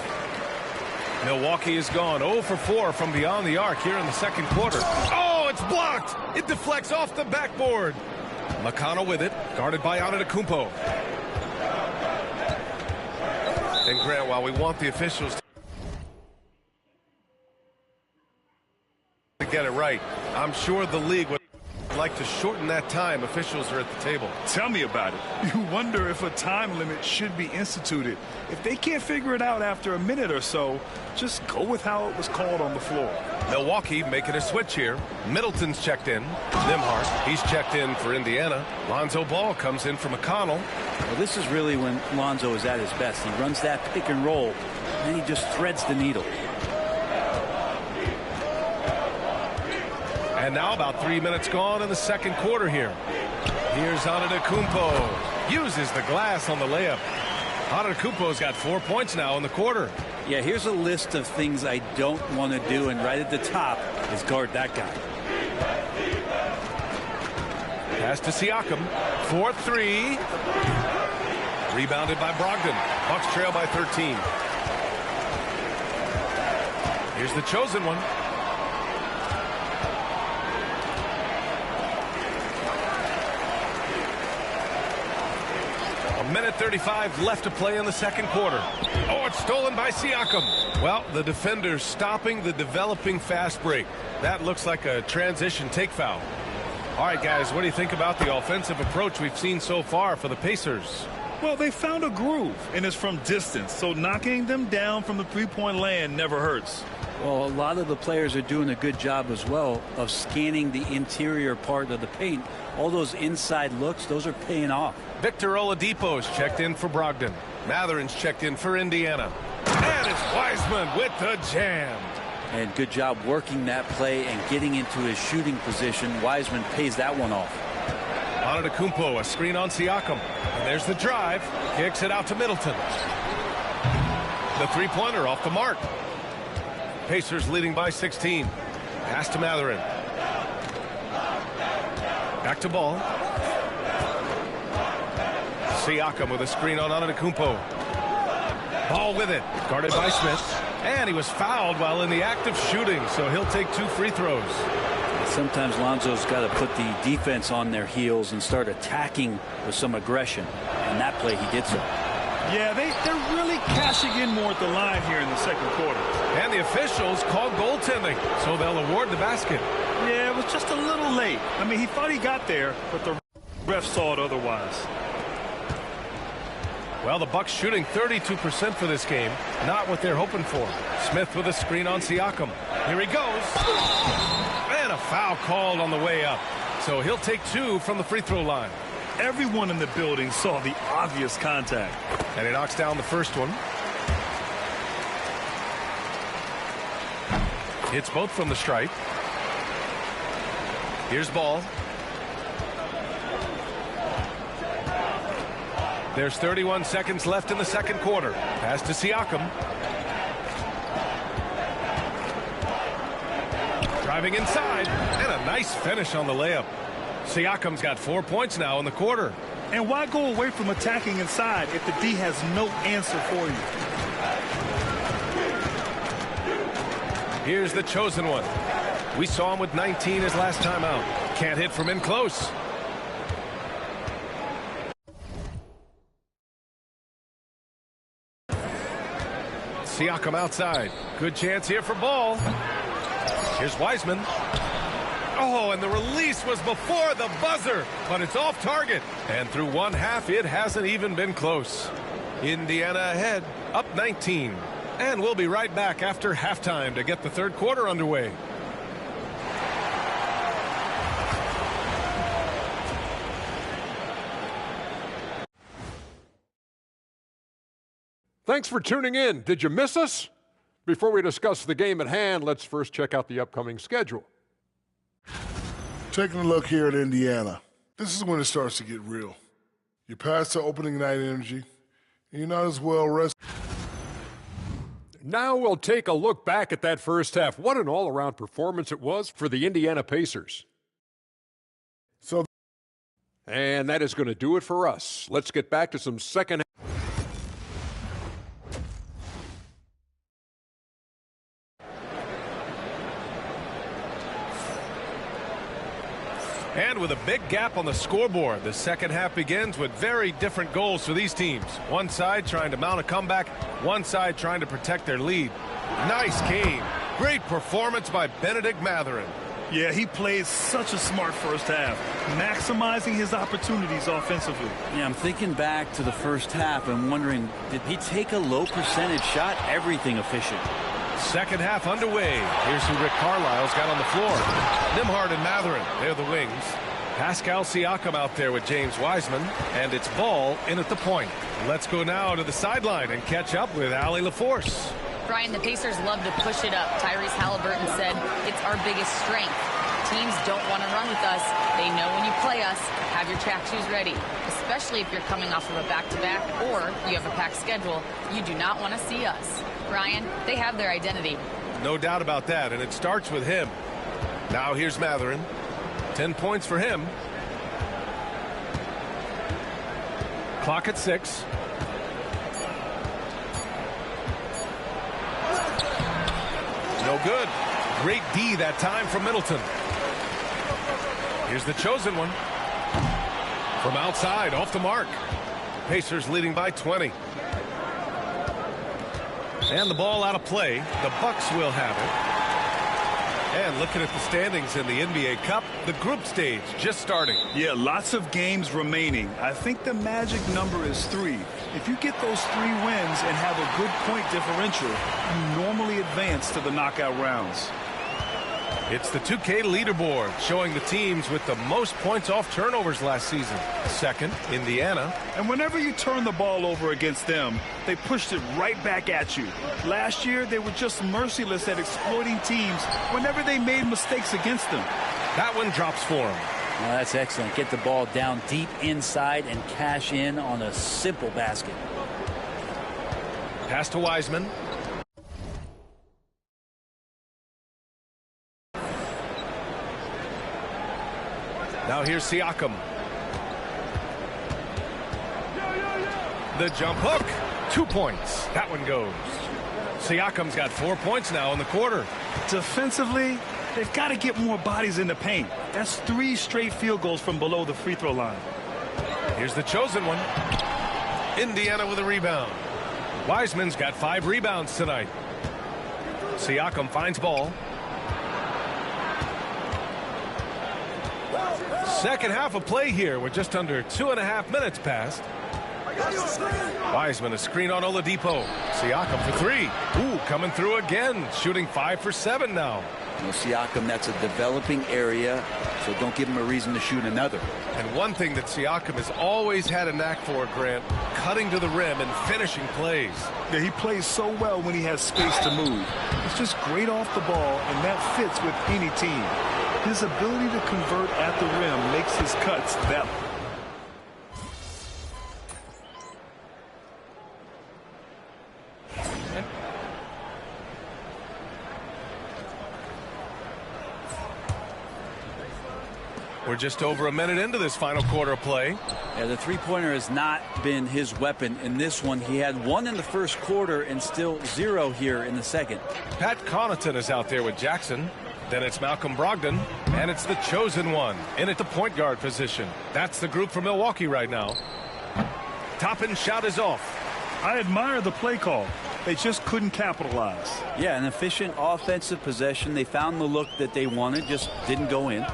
A: Milwaukee is gone 0 for 4 from beyond the arc here in the second quarter. Oh, it's blocked. It deflects off the backboard. McConnell with it, guarded by Antetokounmpo. And Grant, while we want the officials to get it right, I'm sure the league would like to shorten that time officials are at the table.
B: Tell me about it. You wonder if a time limit should be instituted. If they can't figure it out after a minute or so, just go with how it was called on the floor.
A: Milwaukee making a switch here. Middleton's checked in. Nembhard, he's checked in for Indiana. Lonzo Ball comes in for McConnell.
O: Well, this is really when Lonzo is at his best. He runs that pick and roll, and he just threads the needle.
A: And now about 3 minutes gone in the second quarter here. Here's Antetokounmpo. Uses the glass on the layup. Antetokounmpo's got 4 points now in the quarter.
O: Yeah, here's a list of things I don't want to do, and right at the top is guard that guy.
A: Pass to Siakam. 4-3. Rebounded by Brogdon. Bucks trail by 13. Here's the chosen one. Minute 35 left to play in the second quarter. Oh, it's stolen by Siakam. Well, the defender's stopping the developing fast break. That looks like a transition take foul. All right, guys, what do you think about the offensive approach we've seen so far for the Pacers?
B: Well, they found a groove, and it's from distance, so knocking them down from the three-point land never hurts.
O: Well, a lot of the players are doing a good job as well of scanning the interior part of the paint. All those inside looks, those are paying off.
A: Victor Oladipo's checked in for Brogdon. Matherin's checked in for Indiana. And it's Wiseman with the jam.
O: And good job working that play and getting into his shooting position. Wiseman pays that one off.
A: Antetokounmpo, a screen on Siakam. And there's the drive. Kicks it out to Middleton. The three-pointer off the mark. Pacers leading by 16. Pass to Matherin. Back to Ball. Siakam with a screen on Antetokounmpo. Ball with it. Guarded by Smith. And he was fouled while in the act of shooting, so he'll take 2 free throws.
O: Sometimes Lonzo's got to put the defense on their heels and start attacking with some aggression. And that play, he did so.
B: Yeah, they're really cashing in more at the line here in the second quarter.
A: And the officials called goaltending, so they'll award the basket.
B: Yeah, it was just a little late. I mean, he thought he got there, but the ref saw it otherwise.
A: Well, the Bucks shooting 32% for this game. Not what they're hoping for. Smith with a screen on Siakam. Here he goes. And a foul called on the way up. So he'll take 2 from the free throw line.
B: Everyone in the building saw the obvious contact.
A: And he knocks down the first one. Hits both from the stripe. Here's Ball. There's 31 seconds left in the second quarter. Pass to Siakam. Driving inside. And a nice finish on the layup. Siakam's got 4 points now in the quarter.
B: And why go away from attacking inside if the D has no answer for you?
A: Here's the chosen one. We saw him with 19 his last time out. Can't hit from in close. Siakam outside. Good chance here for Ball. Here's Wiseman. Oh, and the release was before the buzzer, but it's off target. And through one half, it hasn't even been close. Indiana ahead, up 19. And we'll be right back after halftime to get the third quarter underway.
N: Thanks for tuning in. Did you miss us? Before we discuss the game at hand, let's first check out the upcoming schedule.
M: Taking a look here at Indiana, this is when it starts to get real. You're past the opening night energy, and you're not as well rested.
N: Now we'll take a look back at that first half. What an all-around performance it was for the Indiana Pacers. And that is going to do it for us. Let's get back to some second
A: And with a big gap on the scoreboard, the second half begins with very different goals for these teams. One side trying to mount a comeback, one side trying to protect their lead. Nice game. Great performance by Benedict Mathurin.
B: Yeah, he plays such a smart first half, maximizing his opportunities offensively.
O: Yeah, I'm thinking back to the first half and wondering, did he take a low percentage shot? Everything efficient.
A: Second half underway. Here's who Rick Carlisle's got on the floor. Nembhard and Mathurin, they're the wings. Pascal Siakam out there with James Wiseman, and it's Ball in at the point. Let's go now to the sideline and catch up with Allie LaForce.
E: Brian, the Pacers love to push it up. Tyrese Halliburton said it's our biggest strength. Teams don't want to run with us. They know when you play us, have your track shoes ready, especially if you're coming off of a back-to-back or you have a packed schedule. You do not want to see us. Brian, they have their identity.
A: No doubt about that, and it starts with him. Now here's Mathurin. 10 points for him. Clock at 6. No good. Great D that time from Middleton. Here's the chosen one. From outside, off the mark. Pacers leading by 20. And the ball out of play. The Bucks will have it. And looking at the standings in the NBA Cup, the group stage just starting.
B: Yeah, lots of games remaining. I think the magic number is 3. If you get those 3 wins and have a good point differential, you normally advance to the knockout rounds.
A: It's the 2K leaderboard showing the teams with the most points off turnovers last season. Second, Indiana.
B: And whenever you turn the ball over against them, they pushed it right back at you. Last year, they were just merciless at exploiting teams whenever they made mistakes against them.
A: That one drops for them.
O: Well, that's excellent. Get the ball down deep inside and cash in on a simple basket.
A: Pass to Wiseman. Now here's Siakam. The jump hook. 2 points. That one goes. Siakam's got 4 points now in the quarter.
B: Defensively, they've got to get more bodies in the paint. That's 3 straight field goals from below the free throw line.
A: Here's the chosen one. Indiana with a rebound. Wiseman's got 5 rebounds tonight. Siakam finds ball. Second half of play here with just under 2.5 minutes passed. Wiseman a screen on Oladipo. Siakam for 3. Ooh, coming through again. Shooting 5 for 7 now.
O: Well, Siakam, that's a developing area, so don't give him a reason to shoot another.
A: And one thing that Siakam has always had a knack for, Grant, cutting to the rim and finishing plays.
B: Yeah, he plays so well when he has space to move. It's just great off the ball, and that fits with any team. His ability to convert at the rim makes his cuts that.
A: We're just over a minute into this final quarter of play.
O: Yeah, the three-pointer has not been his weapon in this one. He had 1 in the first quarter and still 0 here in the second.
A: Pat Connaughton is out there with Jackson. Then it's Malcolm Brogdon, and it's the chosen one in at the point guard position. That's the group for Milwaukee right now. Toppin shot is off.
B: I admire the play call. They just couldn't capitalize.
O: Yeah, an efficient offensive possession. They found the look that they wanted, just didn't go in.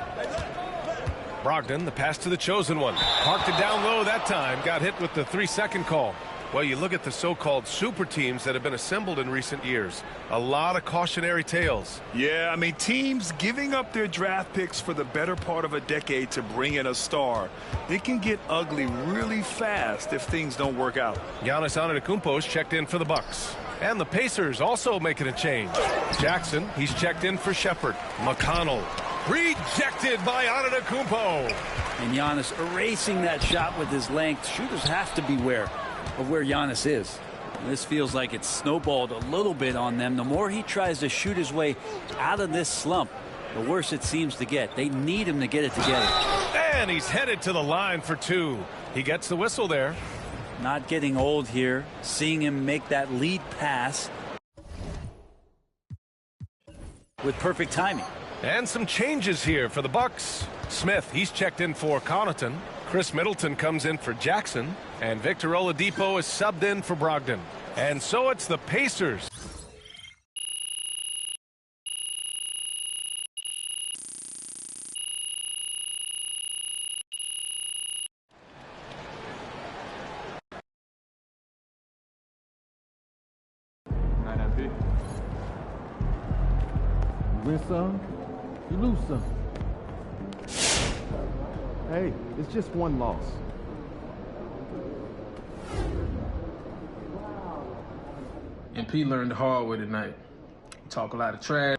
A: Brogdon, the pass to the chosen one. Parked it down low that time. Got hit with the 3-second call. Well, you look at the so-called super teams that have been assembled in recent years. A lot of cautionary tales.
B: Yeah, I mean, teams giving up their draft picks for the better part of a decade to bring in a star. It can get ugly really fast if things don't work out.
A: Giannis Antetokounmpo's checked in for the Bucks. And the Pacers also making a change. Jackson, he's checked in for Shepherd. McConnell, rejected by Antetokounmpo.
O: And Giannis erasing that shot with his length. Shooters have to beware of where Giannis is. This feels like it's snowballed a little bit on them. The more he tries to shoot his way out of this slump, the worse it seems to get. They need him to get it together.
A: And he's headed to the line for 2. He gets the whistle there.
O: Not getting old here. Seeing him make that lead pass with perfect timing.
A: And some changes here for the Bucks. Smith, he's checked in for Connaughton. Chris Middleton comes in for Jackson. And Victor Oladipo is subbed in for Brogdon. And so it's the Pacers.
G: You win some, you lose some. Hey, it's just one loss.
P: MP learned the hard way tonight. Talk a lot of trash.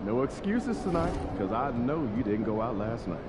F: No excuses tonight, because I know you didn't go out last night.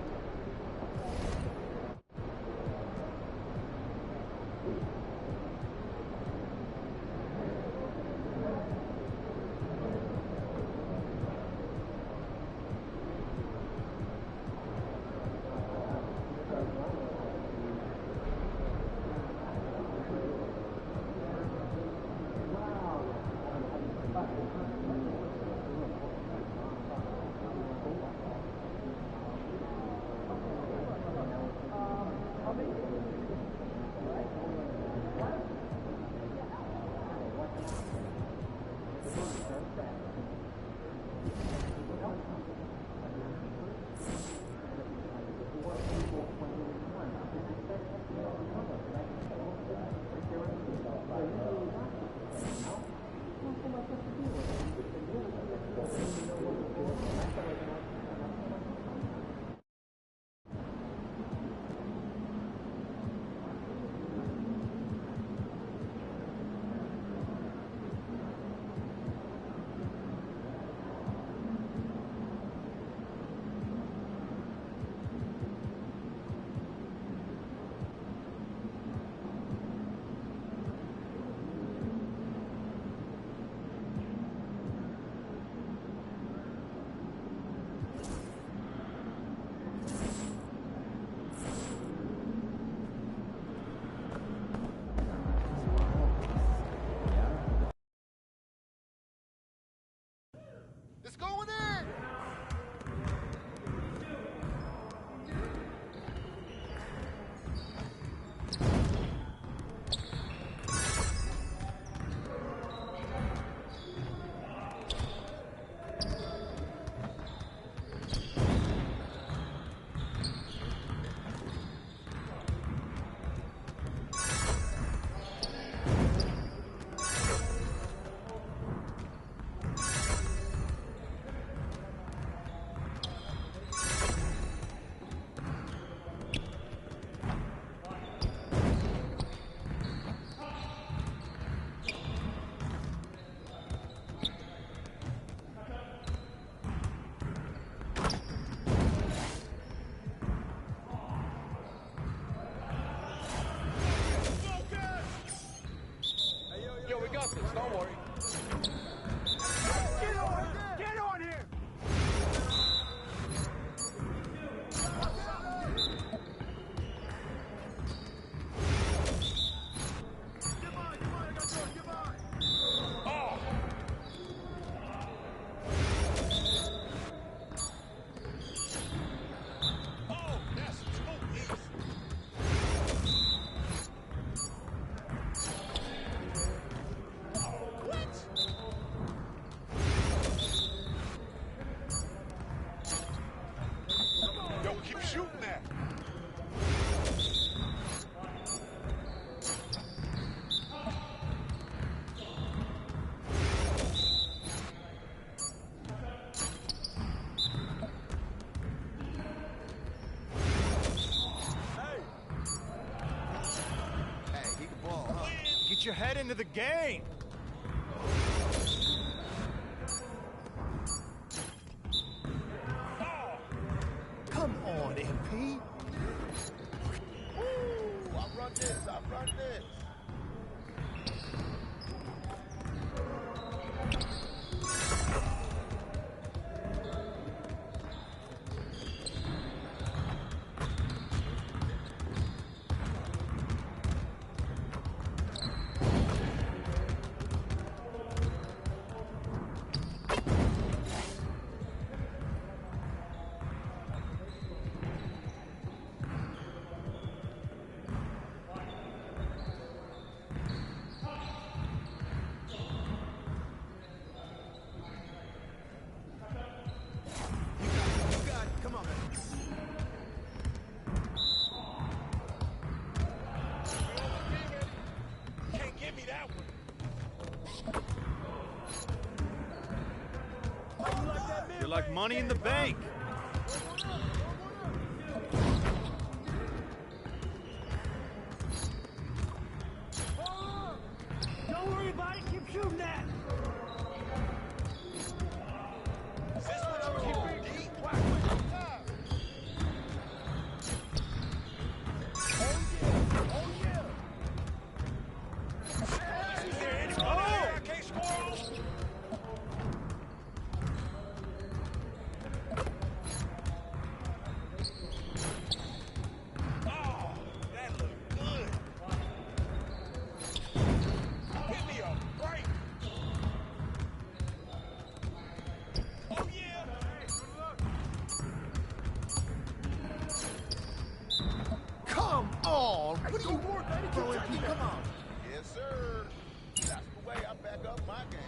H: It's going in!
A: Don't worry.
H: Get on here!
Q: Get your head into the game. You're like money in the bank.
R: Don't worry about it. Keep shooting that. Is this what you keep reading?
H: Come on! What are you working? Come on.
S: Yes, sir. That's the way I back up my game.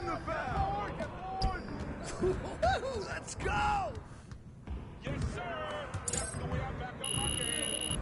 R: the foul. Let's go.
K: Yes, sir. That's the way I back up my game.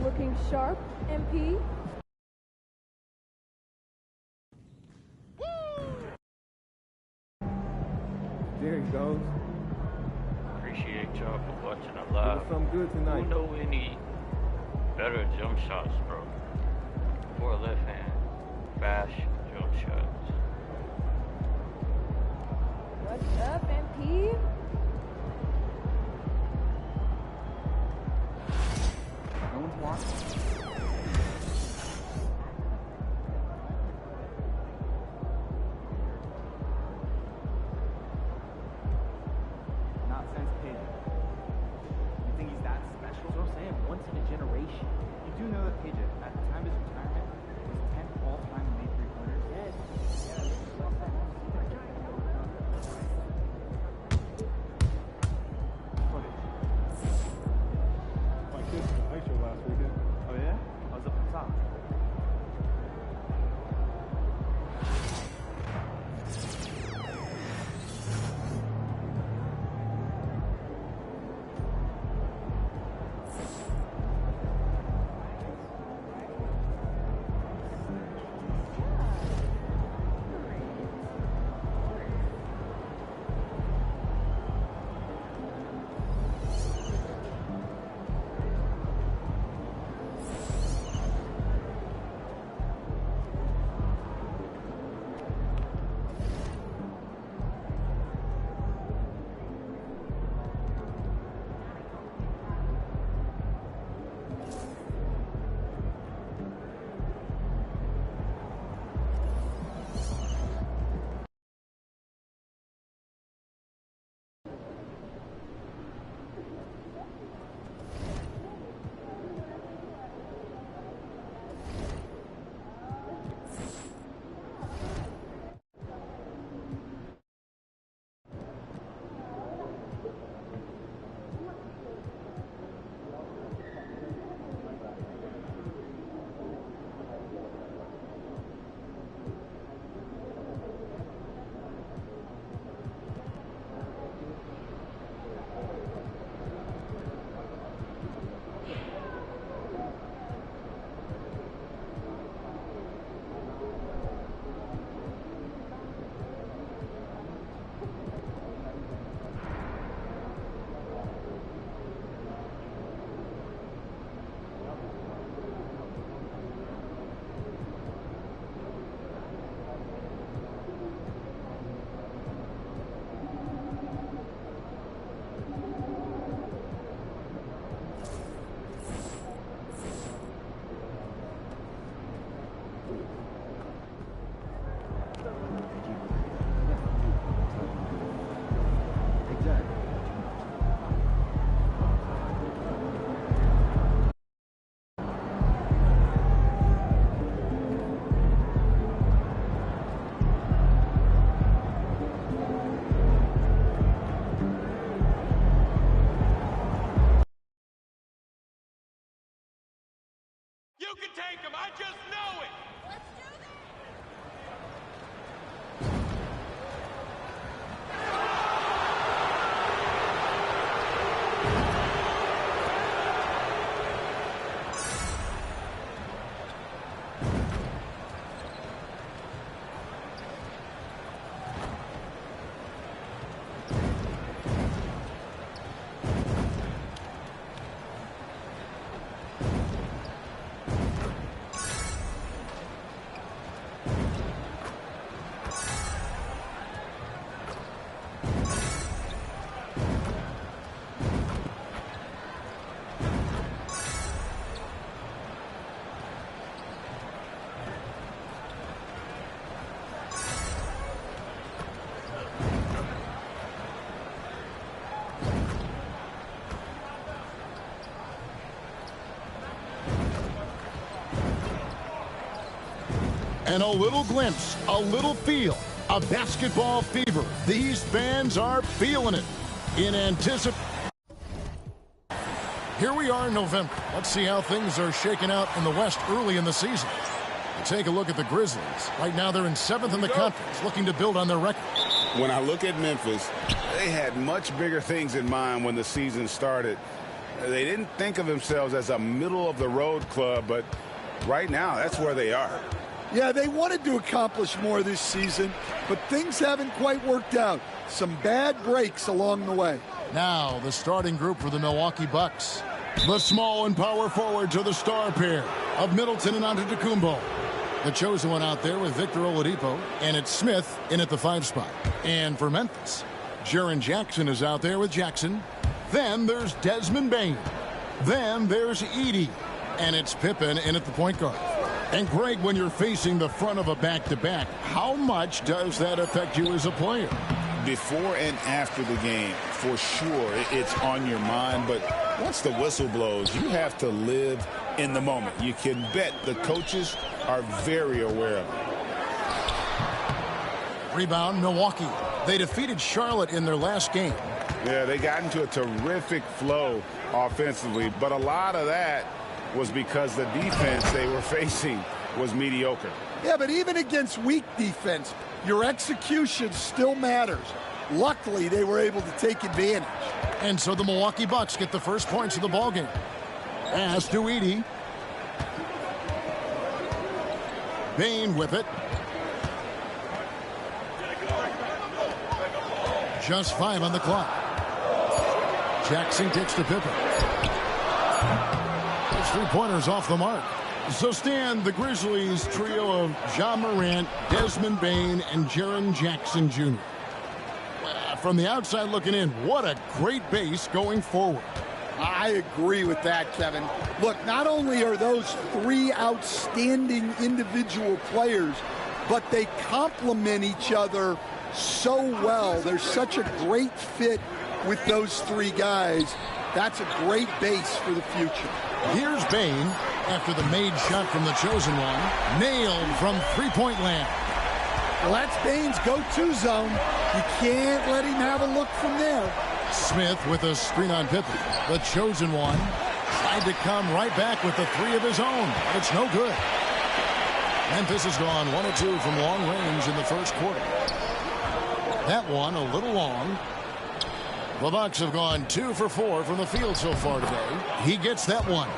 Q: Looking sharp, MP.
G: There he goes.
L: Appreciate y'all for watching it live.
G: Something good tonight.
L: Who know any better jump shots, bro? For a left hand, fast jump shots.
Q: What's up, MP?
G: No one's watching. Not since Pidgeot. You think he's that special? That's what I'm saying. Once in a generation. You do know that Pidgeot, at the time of his retirement, was 10th all time in made three-pointers? Yes.
F: Like this in the ice show last weekend.
G: Oh yeah? I was up on top.
R: You can take him. I just know it. Let's do this.
H: And a little glimpse, a little feel of basketball fever. These fans are feeling it in anticipation. Here we are in November. Let's see how things are shaking out in the West early in the season. Take a look at the Grizzlies. Right now they're in 7th in the conference, looking to build on their record.
I: When I look at Memphis, they had much bigger things in mind when the season started. They didn't think of themselves as a middle-of-the-road club, but right now that's where they are.
T: Yeah, they wanted to accomplish more this season, but things haven't quite worked out. Some bad breaks along the way.
H: Now the starting group for the Milwaukee Bucks. The small and power forwards are the star pair of Middleton and Antetokounmpo. The chosen one out there with Victor Oladipo, and it's Smith in at the 5 spot. And for Memphis, Jaren Jackson is out there with Jackson. Then there's Desmond Bane. Then there's Edey, and it's Pippen in at the point guard. And Greg, when you're facing the front of a back-to-back, how much does that affect you as a player?
I: Before and after the game, for sure, it's on your mind. But once the whistle blows, you have to live in the moment. You can bet the coaches are very aware of it.
H: Rebound, Milwaukee. They defeated Charlotte in their last game.
I: Yeah, they got into a terrific flow offensively, but a lot of that was because the defense they were facing was mediocre.
T: Yeah, but even against weak defense, your execution still matters. Luckily, they were able to take advantage.
H: And so the Milwaukee Bucks get the first points of the ballgame. Pass to Edey. Bane with it. Just 5 on the clock. Jackson kicks to Pippen. His 3-pointers off the mark. So Stan, the Grizzlies trio of Ja Morant, Desmond Bane, and Jaren Jackson Jr. From the outside looking in, what a great base going forward.
T: I agree with that, Kevin. Look, not only are those 3 outstanding individual players, but they complement each other so well. There's such a great fit with those 3 guys. That's a great base for the future.
H: Here's Bane after the made shot from the chosen one. Nailed from 3-point land.
T: Well, that's Bane's go-to zone. You can't let him have a look from there.
H: Smith with a screen on Pippen. The chosen one tried to come right back with the 3 of his own. But it's no good. Memphis has gone 1 of 2 from long range in the first quarter. That one a little long. The Bucks have gone 2 for 4 from the field so far today. He gets that one.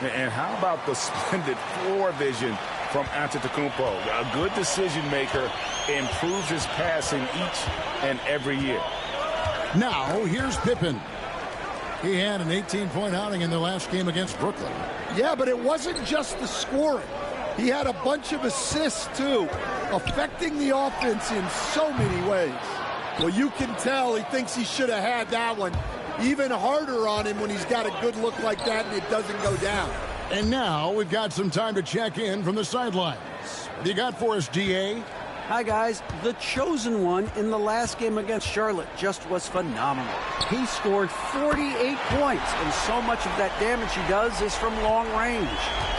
I: And how about the splendid floor vision from Antetokounmpo? A good decision maker, improves his passing each and every year.
H: Now here's Pippen. He had an 18-point outing in their last game against Brooklyn.
T: Yeah, but it wasn't just the scoring. He had a bunch of assists too, affecting the offense in so many ways. Well, you can tell he thinks he should have had that one. Even harder on him when he's got a good look like that and it doesn't go down.
H: And now we've got some time to check in from the sidelines. What do you got for us, DA?
J: Hi, guys. The chosen one in the last game against Charlotte just was phenomenal. He scored 48 points, and so much of that damage he does is from long range.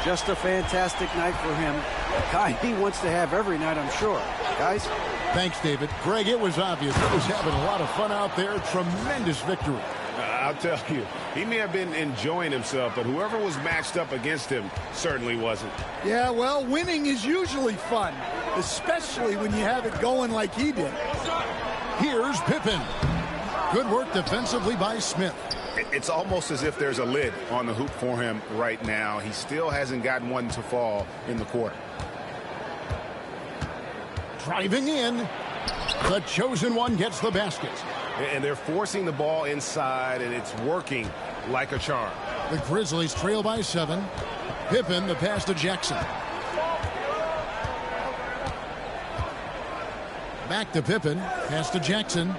J: Just a fantastic night for him. The kind he wants to have every night, I'm sure. Guys?
H: Thanks, David. Greg, it was obvious. He was having a lot of fun out there. Tremendous victory.
I: I'll tell you, he may have been enjoying himself, but whoever was matched up against him certainly wasn't.
T: Yeah, well, winning is usually fun, especially when you have it going like he did.
H: Here's Pippen. Good work defensively by Smith.
I: It's almost as if there's a lid on the hoop for him right now. He still hasn't gotten one to fall in the quarter.
H: Driving in. The chosen one gets the basket.
I: And they're forcing the ball inside, and it's working like a charm.
H: The Grizzlies trail by 7. Pippen, the pass to Jackson. Back to Pippen. Pass to Jackson.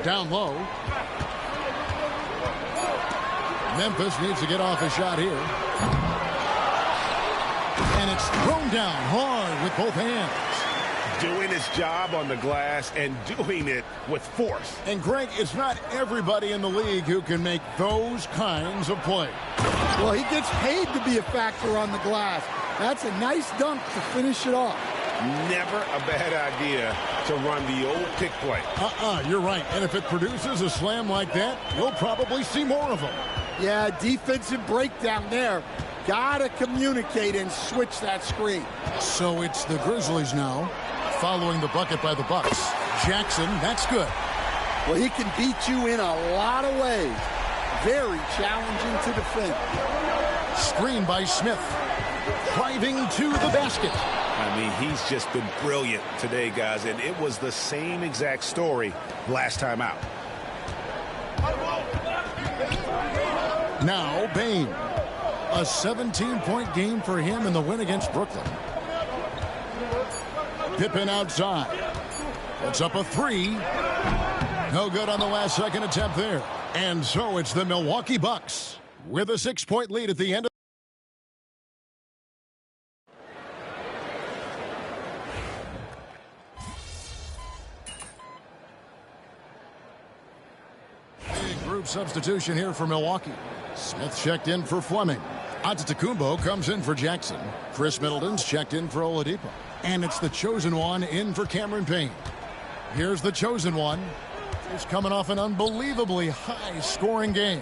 H: Down low. Memphis needs to get off a shot here. And it's thrown down hard with both hands.
I: Doing his job on the glass and doing it with force.
H: And Greg, it's not everybody in the league who can make those kinds of plays.
T: Well, he gets paid to be a factor on the glass. That's a nice dunk to finish it off.
K: Never a bad idea to run the old pick play.
H: You're right. And if it produces a slam like that, you'll probably see more of them.
T: Yeah, defensive breakdown there. Gotta communicate and switch that screen.
H: So it's the Grizzlies now, following the bucket by the Bucks. Jackson, that's good.
T: Well, he can beat you in a lot of ways. Very challenging to defend.
H: Screen by Smith. Driving to the basket.
I: I mean, he's just been brilliant today, guys, and it was the same exact story last time out.
H: Now, Bain. A 17-point game for him in the win against Brooklyn. Pippen outside. Puts up a three. No good on the last second attempt there. And so it's the Milwaukee Bucks with a 6-point lead at the end of group substitution here for Milwaukee. Smith checked in for Fleming. Antetokounmpo comes in for Jackson. Chris Middleton's checked in for Oladipo. And it's the chosen one in for Cameron Payne. Here's the chosen one. He's coming off an unbelievably high-scoring game.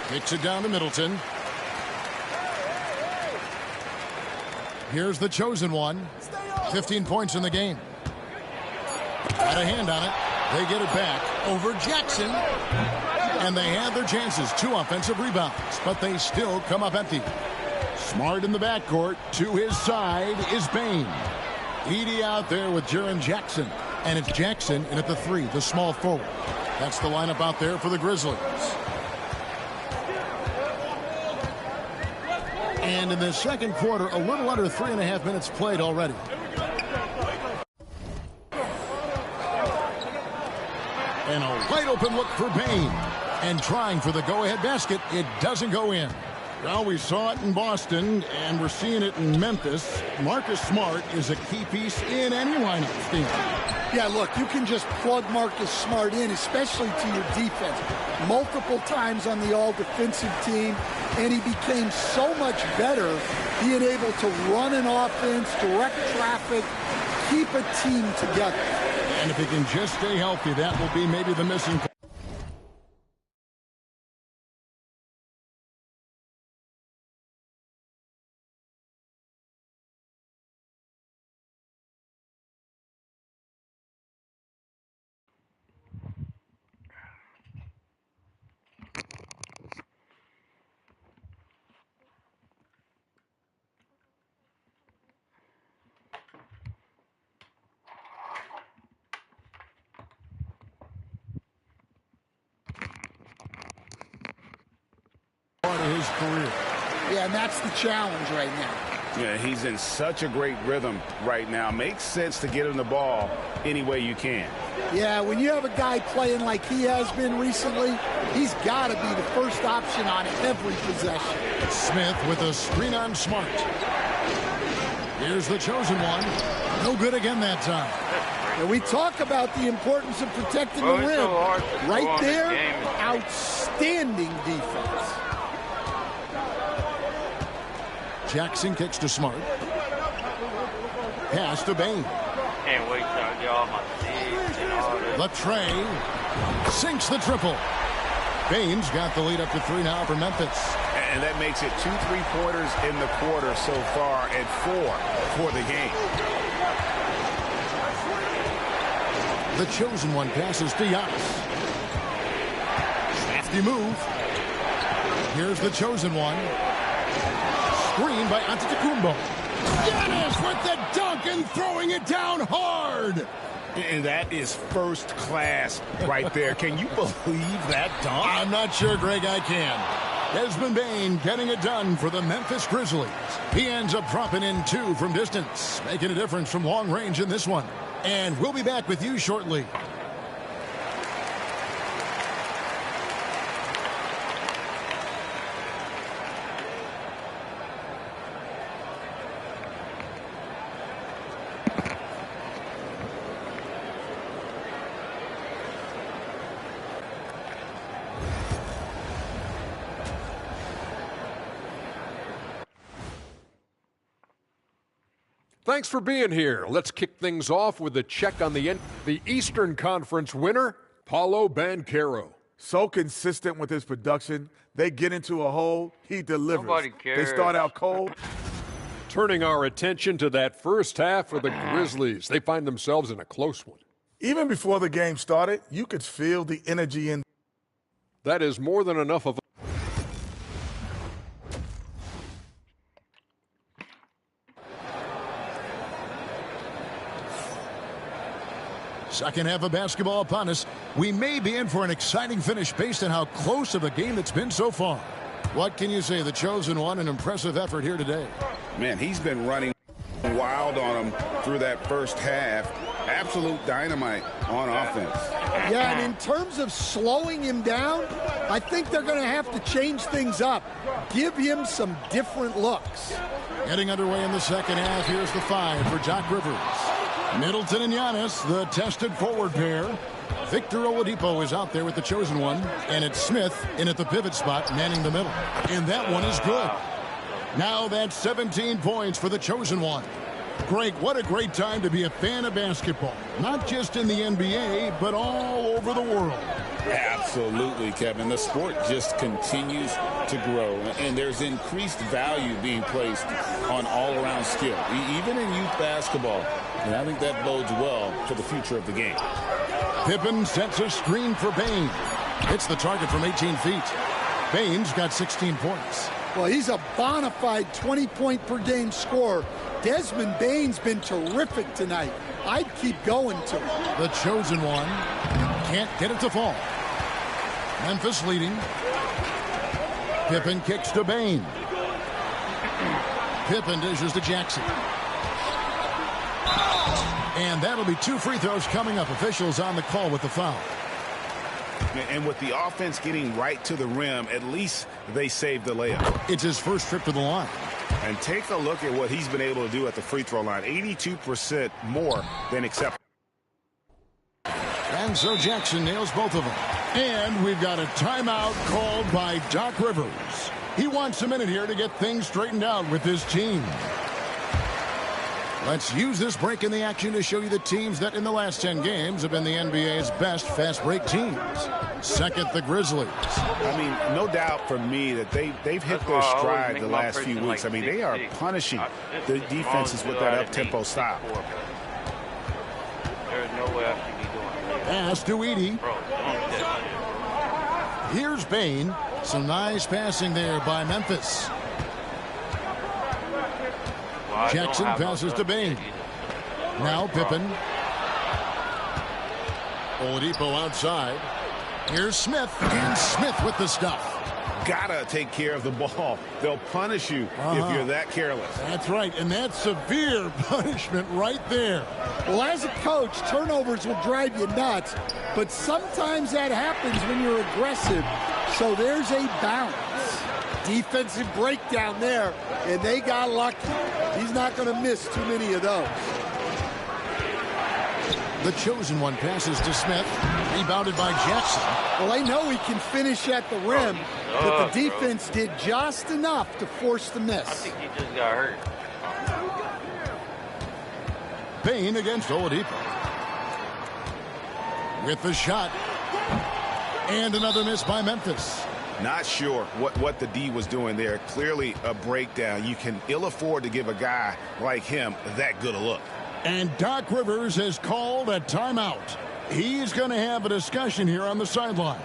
H: Kicks it down to Middleton. Here's the chosen one. 15 points in the game. Got a hand on it. They get it back over Jackson. And they have their chances. 2 offensive rebounds, but they still come up empty. Smart in the backcourt. To his side is Bain. Edey out there with Jaren Jackson. And it's Jackson in at the 3, the small forward. That's the lineup out there for the Grizzlies. And in the second quarter, a little under 3.5 minutes played already. And a wide open look for Bain. And trying for the go-ahead basket, it doesn't go in. Well, we saw it in Boston, and we're seeing it in Memphis. Marcus Smart is a key piece in any lineup, Steve.
T: Yeah, look, you can just plug Marcus Smart in, especially to your defense. Multiple times on the all-defensive team, and he became so much better being able to run an offense, direct traffic, keep a team together.
H: And if he can just stay healthy, that will be maybe the missing part. Part of his career.
T: Yeah, and that's the challenge right now.
I: Yeah, he's in such a great rhythm right now. Makes sense to get him the ball any way you can.
T: Yeah, when you have a guy playing like he has been recently, he's got to be the first option on every possession.
H: Smith with a screen on Smart. Here's the chosen one. No good again that time.
T: And we talk about the importance of protecting the rim. Right there, outstanding defense.
H: Jackson kicks to Smart. Pass to Bain.
L: Can't wait till I get all my seeds and all that.
H: Latrey sinks the triple. Bain's got the lead up to 3 now for Memphis.
I: And that makes it 2 3-pointers in the quarter so far and 4 for the game.
H: The chosen one passes to Giannis. Crafty move. Here's the chosen one. Screen by Antetokounmpo. Giannis with the dunk and throwing it down hard.
I: And that is first class right there. Can you believe that dunk?
H: I'm not sure, Greg, I can. Desmond Bain getting it done for the Memphis Grizzlies. He ends up dropping in 2 from distance, making a difference from long range in this one. And we'll be back with you shortly.
N: Thanks for being here. Let's kick things off with a check on the Eastern Conference winner, Paolo Banchero.
U: So consistent with his production. They get into a hole, he delivers.
L: Nobody cares.
U: They start out cold.
N: Turning our attention to that first half for the Grizzlies. They find themselves in a close one.
U: Even before the game started, you could feel the energy in.
N: That is more than enough of a
H: Second half of basketball upon us. We may be in for an exciting finish based on how close of a game it's been so far. What can you say? The chosen one, an impressive effort here today.
I: Man, he's been running wild on him through that first half. Absolute dynamite on offense.
T: Yeah, and in terms of slowing him down, I think they're going to have to change things up. Give him some different looks.
H: Getting underway in the second half. Here's the 5 for Doc Rivers. Middleton and Giannis, the tested forward pair. Victor Oladipo is out there with the chosen one, and it's Smith in at the pivot spot, manning the middle. And that one is good. Now that's 17 points for the chosen one. Greg, what a great time to be a fan of basketball. Not just in the NBA, but all over the world.
I: Absolutely, Kevin. The sport just continues to grow, and there's increased value being placed on all-around skill, even in youth basketball. And I think that bodes well for the future of the game.
H: Pippen sets a screen for Bane. Hits the target from 18 feet. Bane's got 16 points.
T: Well, he's a bona fide 20-point-per-game scorer. Desmond Bane's been terrific tonight. I'd keep going to him.
H: The chosen one can't get it to fall. Memphis leading. Pippen kicks to Bane. Pippen dishes to Jackson. And that'll be 2 free throws coming up. Officials on the call with the foul.
I: And with the offense getting right to the rim, at least they saved the layup.
H: It's his first trip to the line.
I: And take a look at what he's been able to do at the free throw line. 82% more than acceptable.
H: And so Jackson nails both of them. And we've got a timeout called by Doc Rivers. He wants a minute here to get things straightened out with his team. Let's use this break in the action to show you the teams that in the last 10 games have been the NBA's best fast break teams. Second, the Grizzlies.
I: I mean, no doubt for me that they've hit their stride the last few weeks. I mean, they are punishing the defenses with that up-tempo style.
L: There's no way I should be doing that.
H: Pass to Edey. Here's Bane. Some nice passing there by Memphis. Jackson passes to Bane. Now Pippen. Oladipo outside. Here's Smith. And Smith with the stuff.
I: Gotta take care of the ball. They'll punish you if you're that careless.
H: That's right, and that's severe punishment right there.
T: Well, as a coach, turnovers will drive you nuts, but sometimes that happens when you're aggressive. So there's a balance. Defensive breakdown there, and they got lucky. He's not going to miss too many of those.
H: The chosen one passes to Smith, rebounded by Jackson.
T: Well, they know he can finish at the rim, but the defense did just enough to force the miss.
L: I think he just got hurt.
H: Bane against Oladipo. With the shot. And another miss by Memphis.
I: Not sure what the D was doing there. Clearly a breakdown. You can ill afford to give a guy like him that good a look.
H: And Doc Rivers has called a timeout. He's going to have a discussion here on the sideline.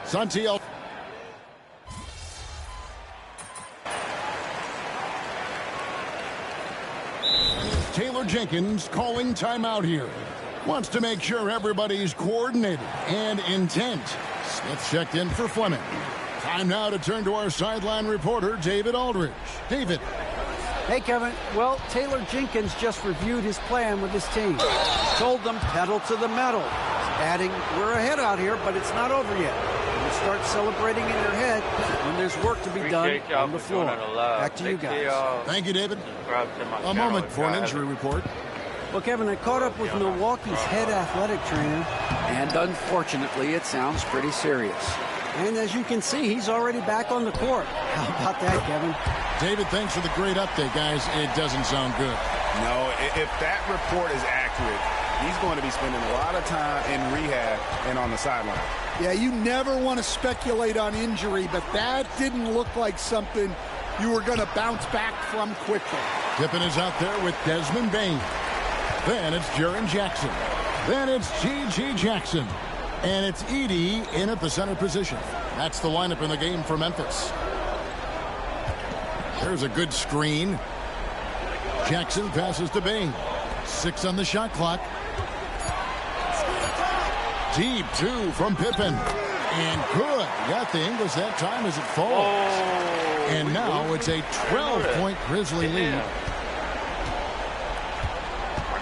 H: Santiago. Taylor Jenkins calling timeout here. Wants to make sure everybody's coordinated and intent. Smith checked in for Fleming. Time now to turn to our sideline reporter, David Aldridge. David.
J: Hey, Kevin. Well, Taylor Jenkins just reviewed his plan with his team. Told them pedal to the metal. Adding, we're ahead out here, but it's not over yet. We'll start celebrating in your head when there's work to be done on the floor. Back to you guys.
H: Thank you, David. A moment for an injury report.
J: Well, Kevin, I caught up with Milwaukee's head athletic trainer, and unfortunately, it sounds pretty serious. And as you can see, he's already back on the court. How about that, Kevin?
H: David, thanks for the great update, guys. It doesn't sound good.
I: No, if that report is accurate, he's going to be spending a lot of time in rehab and on the sideline.
T: Yeah, you never want to speculate on injury, but that didn't look like something you were going to bounce back from quickly.
H: Pippen is out there with Desmond Bain. Then it's Jaren Jackson. Then it's G.G. Jackson. And it's Edey in at the center position. That's the lineup in the game for Memphis. There's a good screen. Jackson passes to Bain. 6 on the shot clock. Deep 2 from Pippen. And good. Got the English that time as it falls. And now it's a 12-point Grizzly lead.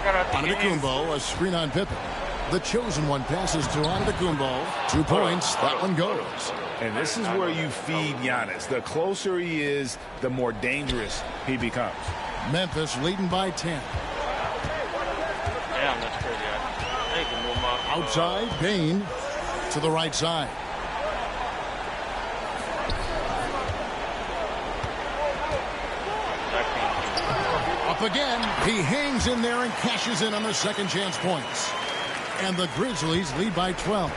H: Antetokounmpo, a screen on Pippen. The chosen one passes to Antetokounmpo. 2 points. That one goes.
I: And this is where you feed Giannis. The closer he is, the more dangerous he becomes.
H: Memphis leading by 10.
L: Damn, that's crazy. They can move my,
H: Outside, Bain to the right side. Up again. He hangs in there and cashes in on the second chance points. And the Grizzlies lead by 12.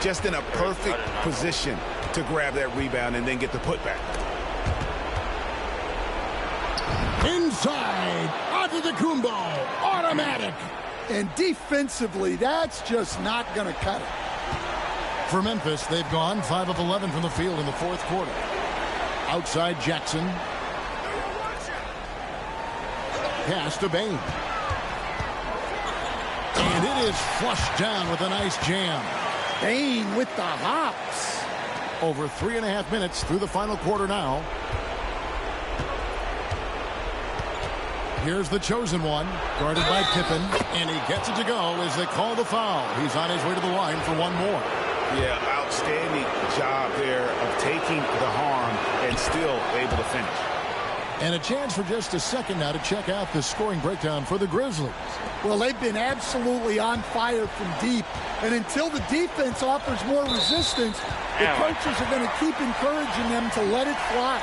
I: Just in a perfect position to grab that rebound and then get the putback.
H: Inside, Antetokounmpo, automatic.
T: And defensively, that's just not going to cut it.
H: For Memphis, they've gone 5 of 11 from the field in the fourth quarter. Outside Jackson. Pass to Bain. And it is flushed down with a nice jam.
T: Bain with the hops.
H: Over 3.5 minutes through the final quarter now. Here's the chosen one, guarded by Pippen, and he gets it to go as they call the foul. He's on his way to the line for one more.
I: Yeah, outstanding job there of taking the harm and still able to finish.
H: And a chance for just a second now to check out the scoring breakdown for the Grizzlies.
T: Well, they've been absolutely on fire from deep. And until the defense offers more resistance, the coaches are going to keep encouraging them to let it fly.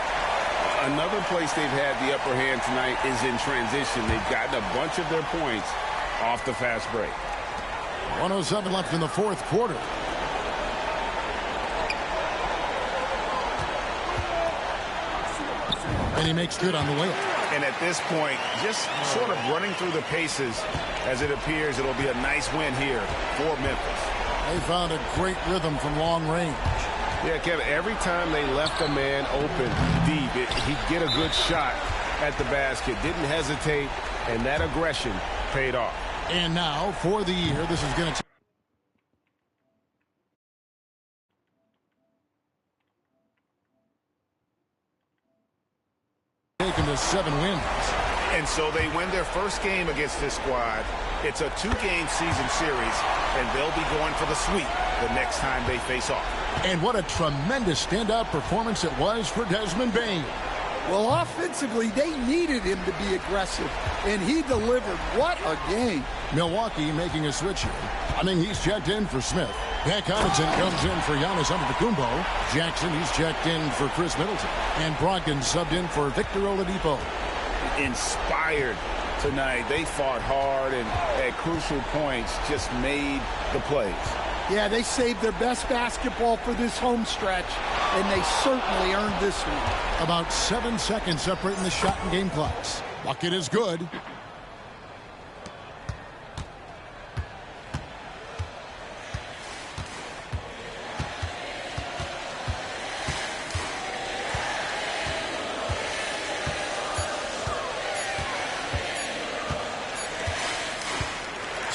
I: Another place they've had the upper hand tonight is in transition. They've gotten a bunch of their points off the fast break.
H: 107 left in the fourth quarter. And he makes good on the layup.
I: And at this point, just sort of running through the paces as it appears it'll be a nice win here for Memphis.
H: They found a great rhythm from long range.
I: Yeah, Kevin, every time they left a man open deep, he'd get a good shot at the basket. Didn't hesitate, and that aggression paid off.
H: And now, for the year, this is going to take them to 7 wins.
I: And so they win their first game against this squad. It's a 2-game season series, and they'll be going for the sweep the next time they face off.
H: And what a tremendous standout performance it was for Desmond Bain.
T: Well, offensively, they needed him to be aggressive, and he delivered. What a game.
H: Milwaukee making a switch here. I mean, he's checked in for Smith. Pat Connaughton comes in for Giannis Antetokounmpo. Jackson, he's checked in for Chris Middleton. And Brogdon subbed in for Victor Oladipo.
I: Inspired tonight. They fought hard and at crucial points just made the plays.
T: Yeah, they saved their best basketball for this home stretch, and they certainly earned this one.
H: About 7 seconds separating the shot and game clocks. Bucket is good.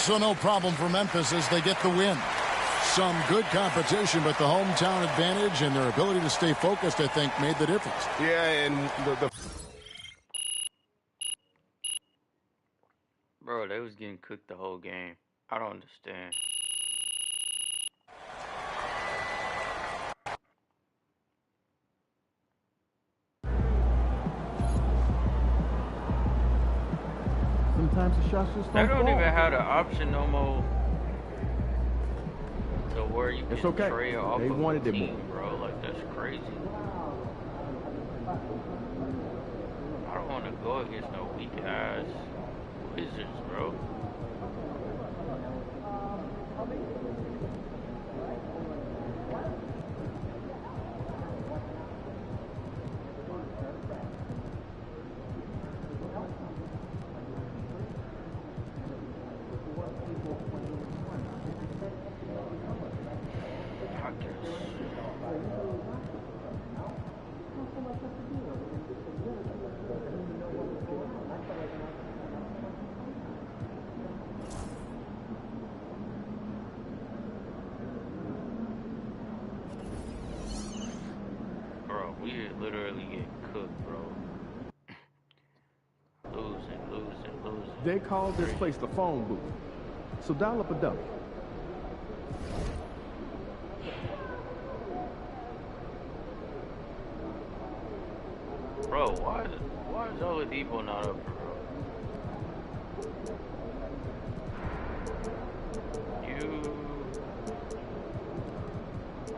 H: So no problem for Memphis as they get the win. Some good competition, but the hometown advantage and their ability to stay focused, I think, made the difference.
K: Yeah, and the
L: Bro, they was getting cooked the whole game. I don't understand.
F: Sometimes the shots just
L: They
F: don't
L: don't
F: fall.
L: even have the option no more to where you
F: It's
L: can
F: okay.
L: trade off
F: They
L: of
F: wanted
L: a
F: it
L: team,
F: more.
L: bro. Like, that's crazy. I don't want to go against no weak ass Wizards, bro. Bro, we literally get cooked, bro. Losing.
F: They called this place the phone booth. So dial up a dummy.
L: Bro, why is Oladipo not up, bro?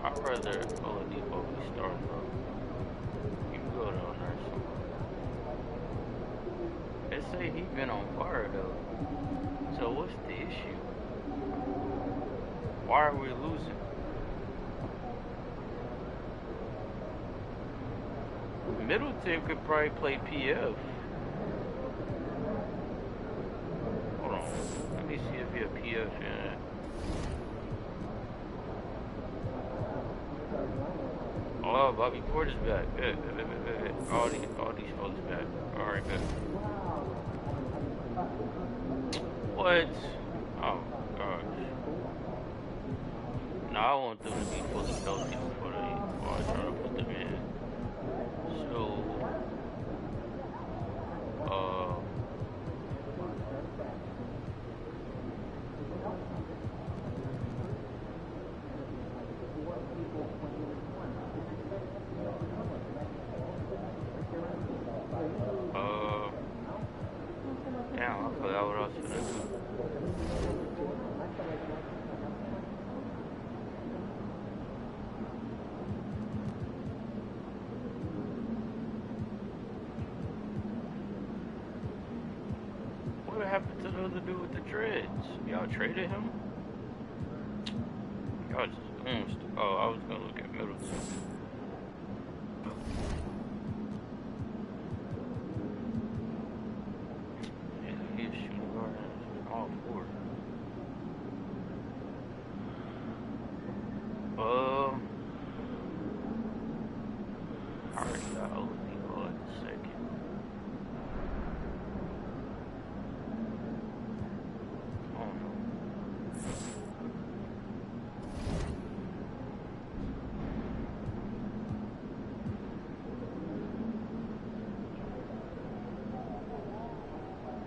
L: I'd rather Oladipo be starting, bro. You can go down there somewhere. They say he been on fire, though. So what's the issue? Why are we losing? Middleton could probably play PF. Hold on. Let me see if he a PF in. Oh, Bobby Porter's back. Good. All these folks back. Alright, good. What? Oh, gosh. No, I want them to be fully healthy before I try to put them in. So, damn, I forgot what I was gonna do. What happened to the other dude with the dreads? Y'all traded him? Y'all just oh, I was gonna look at Middleton. Yeah, he's shooting guard and all four. I already got Oladipo at the second.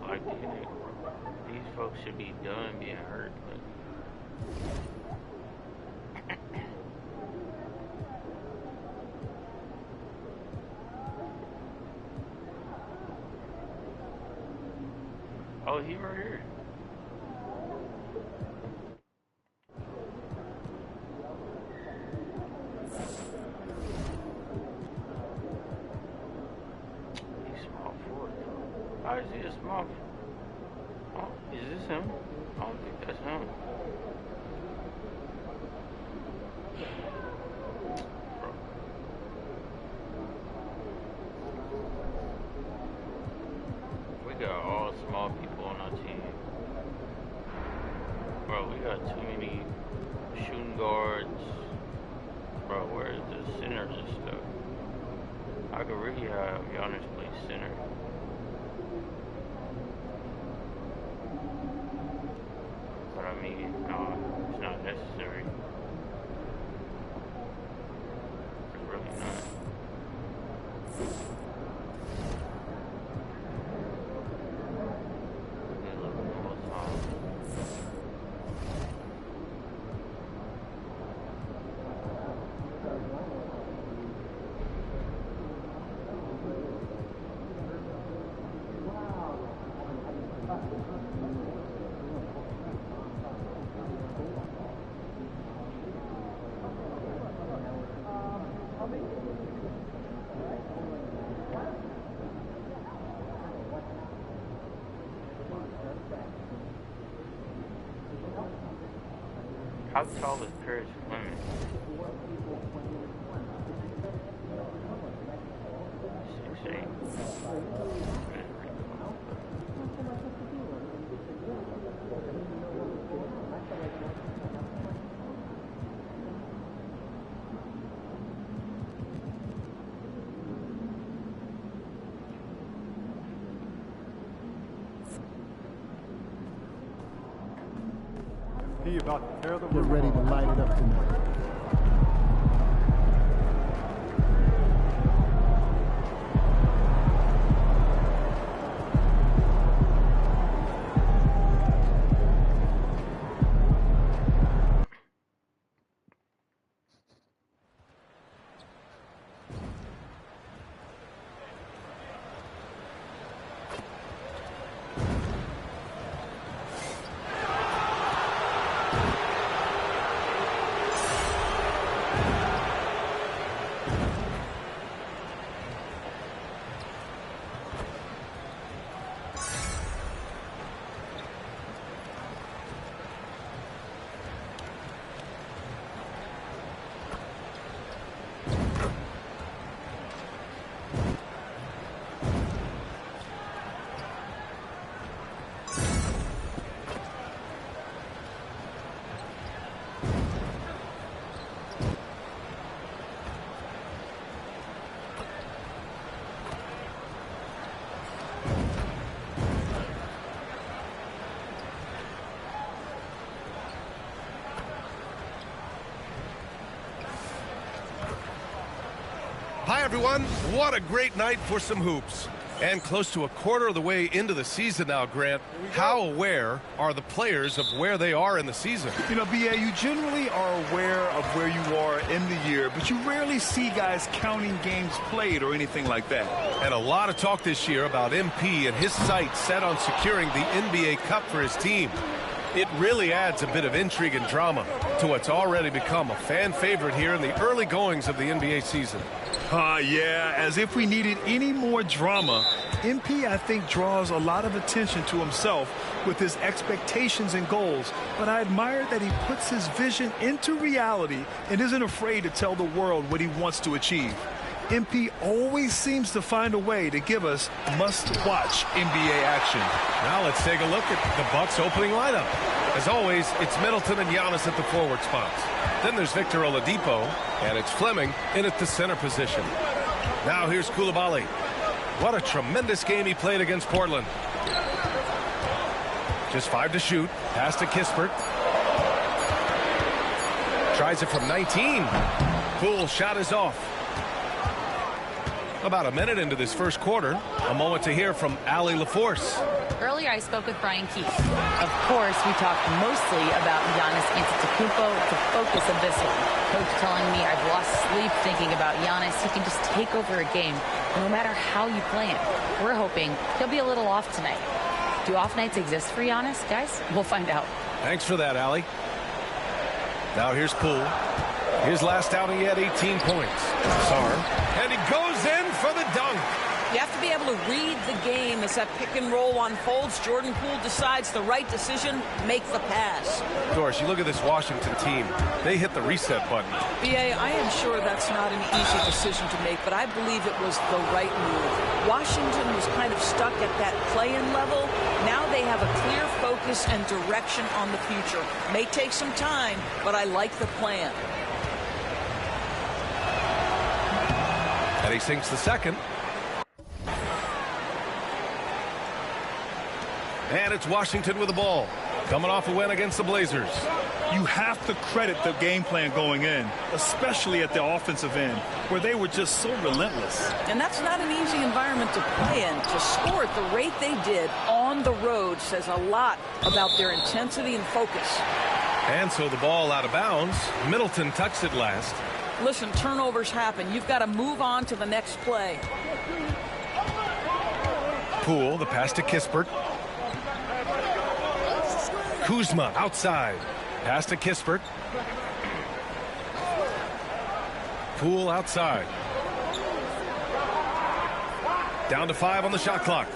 L: Like, these folks should be done being hurt, but oh, he right here. He's small forward. How is he a small? Oh, is this him? I don't think that's him. Bro. We got all small people on our team. Bro, we got too many shooting guards. Bro, where's the centers and stuff? I could really have Giannis play center. me, no, it's not necessary. It's really not. How tall is Paris Fleming? 6'8".
F: Get ready to light it up tonight.
A: Hi, everyone. What a great night for some hoops. And close to a quarter of the way into the season now, Grant. How aware are the players of where they are in the season?
B: You know, B.A., you generally are aware of where you are in the year, but you rarely see guys counting games played or anything like that.
A: And a lot of talk this year about MP and his sights set on securing the NBA Cup for his team. It really adds a bit of intrigue and drama to what's already become a fan favorite here in the early goings of the NBA season.
B: Yeah, as if we needed any more drama. MP, I think, draws a lot of attention to himself with his expectations and goals, but I admire that he puts his vision into reality and isn't afraid to tell the world what he wants to achieve. MP always seems to find a way to give us must-watch NBA action.
A: Now let's take a look at the Bucks' opening lineup. As always, it's Middleton and Giannis at the forward spots. Then there's Victor Oladipo, and it's Fleming in at the center position. Now here's Coulibaly. What a tremendous game he played against Portland. Just 5 to shoot. Pass to Kispert. Tries it from 19. Poole shot is off. About a minute into this first quarter, a moment to hear from Allie LaForce.
D: Earlier, I spoke with Brian Keefe. Of course, we talked mostly about Giannis Antetokounmpo, the focus of this one. Coach telling me I've lost sleep thinking about Giannis. He can just take over a game, no matter how you play him. We're hoping he'll be a little off tonight. Do off nights exist for Giannis, guys? We'll find out.
A: Thanks for that, Allie. Now here's Poole. His last outing, he had 18 points. Sarr. And he goes in for the dunk.
C: You have to be able to read the game as that pick and roll unfolds. Jordan Poole decides the right decision, make the pass.
A: Doris, you look at this Washington team. They hit the reset button.
C: B.A., I am sure that's not an easy decision to make, but I believe it was the right move. Washington was kind of stuck at that play-in level. Now they have a clear focus and direction on the future. May take some time, but I like the plan.
A: And he sinks the second. And it's Washington with the ball. coming off a win against the Blazers.
B: You have to credit the game plan going in, especially at the offensive end, where they were just so relentless.
C: And that's not an easy environment to play in. To score at the rate they did on the road says a lot about their intensity and focus.
A: And so the ball out of bounds. Middleton touched it last.
C: Listen, turnovers happen. You've got to move on to the next play.
A: Poole, the pass to Kispert. Kuzma outside. Pass to Kispert. Poole outside. Down to 5 on the shot clock.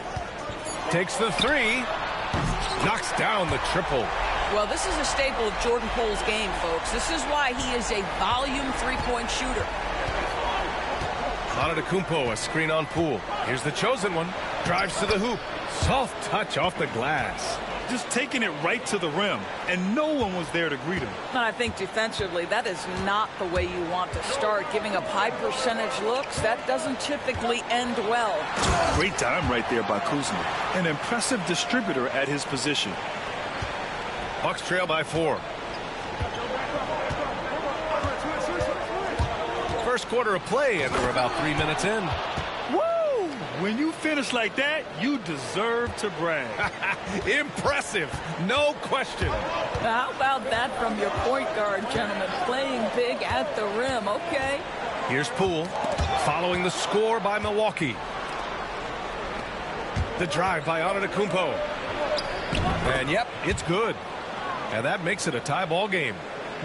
A: Takes the 3. Knocks down the triple.
C: Well, this is a staple of Jordan Poole's game, folks. This is why he is a volume three-point shooter.
A: Antetokounmpo, a screen on Poole. Here's the chosen one. Drives to the hoop. Soft touch off the glass.
B: Just taking it right to the rim, and no one was there to greet him.
C: And I think defensively, that is not the way you want to start. Giving up high percentage looks, that doesn't typically end well.
B: Great time right there by Kuzma. An impressive distributor at his position.
A: Bucks trail by 4. First quarter of play, and we're about 3 minutes in.
B: Woo! When you finish like that, you deserve to brag.
A: Impressive, no question.
C: How about that from your point guard, gentlemen? Playing big at the rim, okay.
A: Here's Poole, following the score by Milwaukee. The drive by Antetokounmpo. And yep, it's good. And that makes it a tie ball game.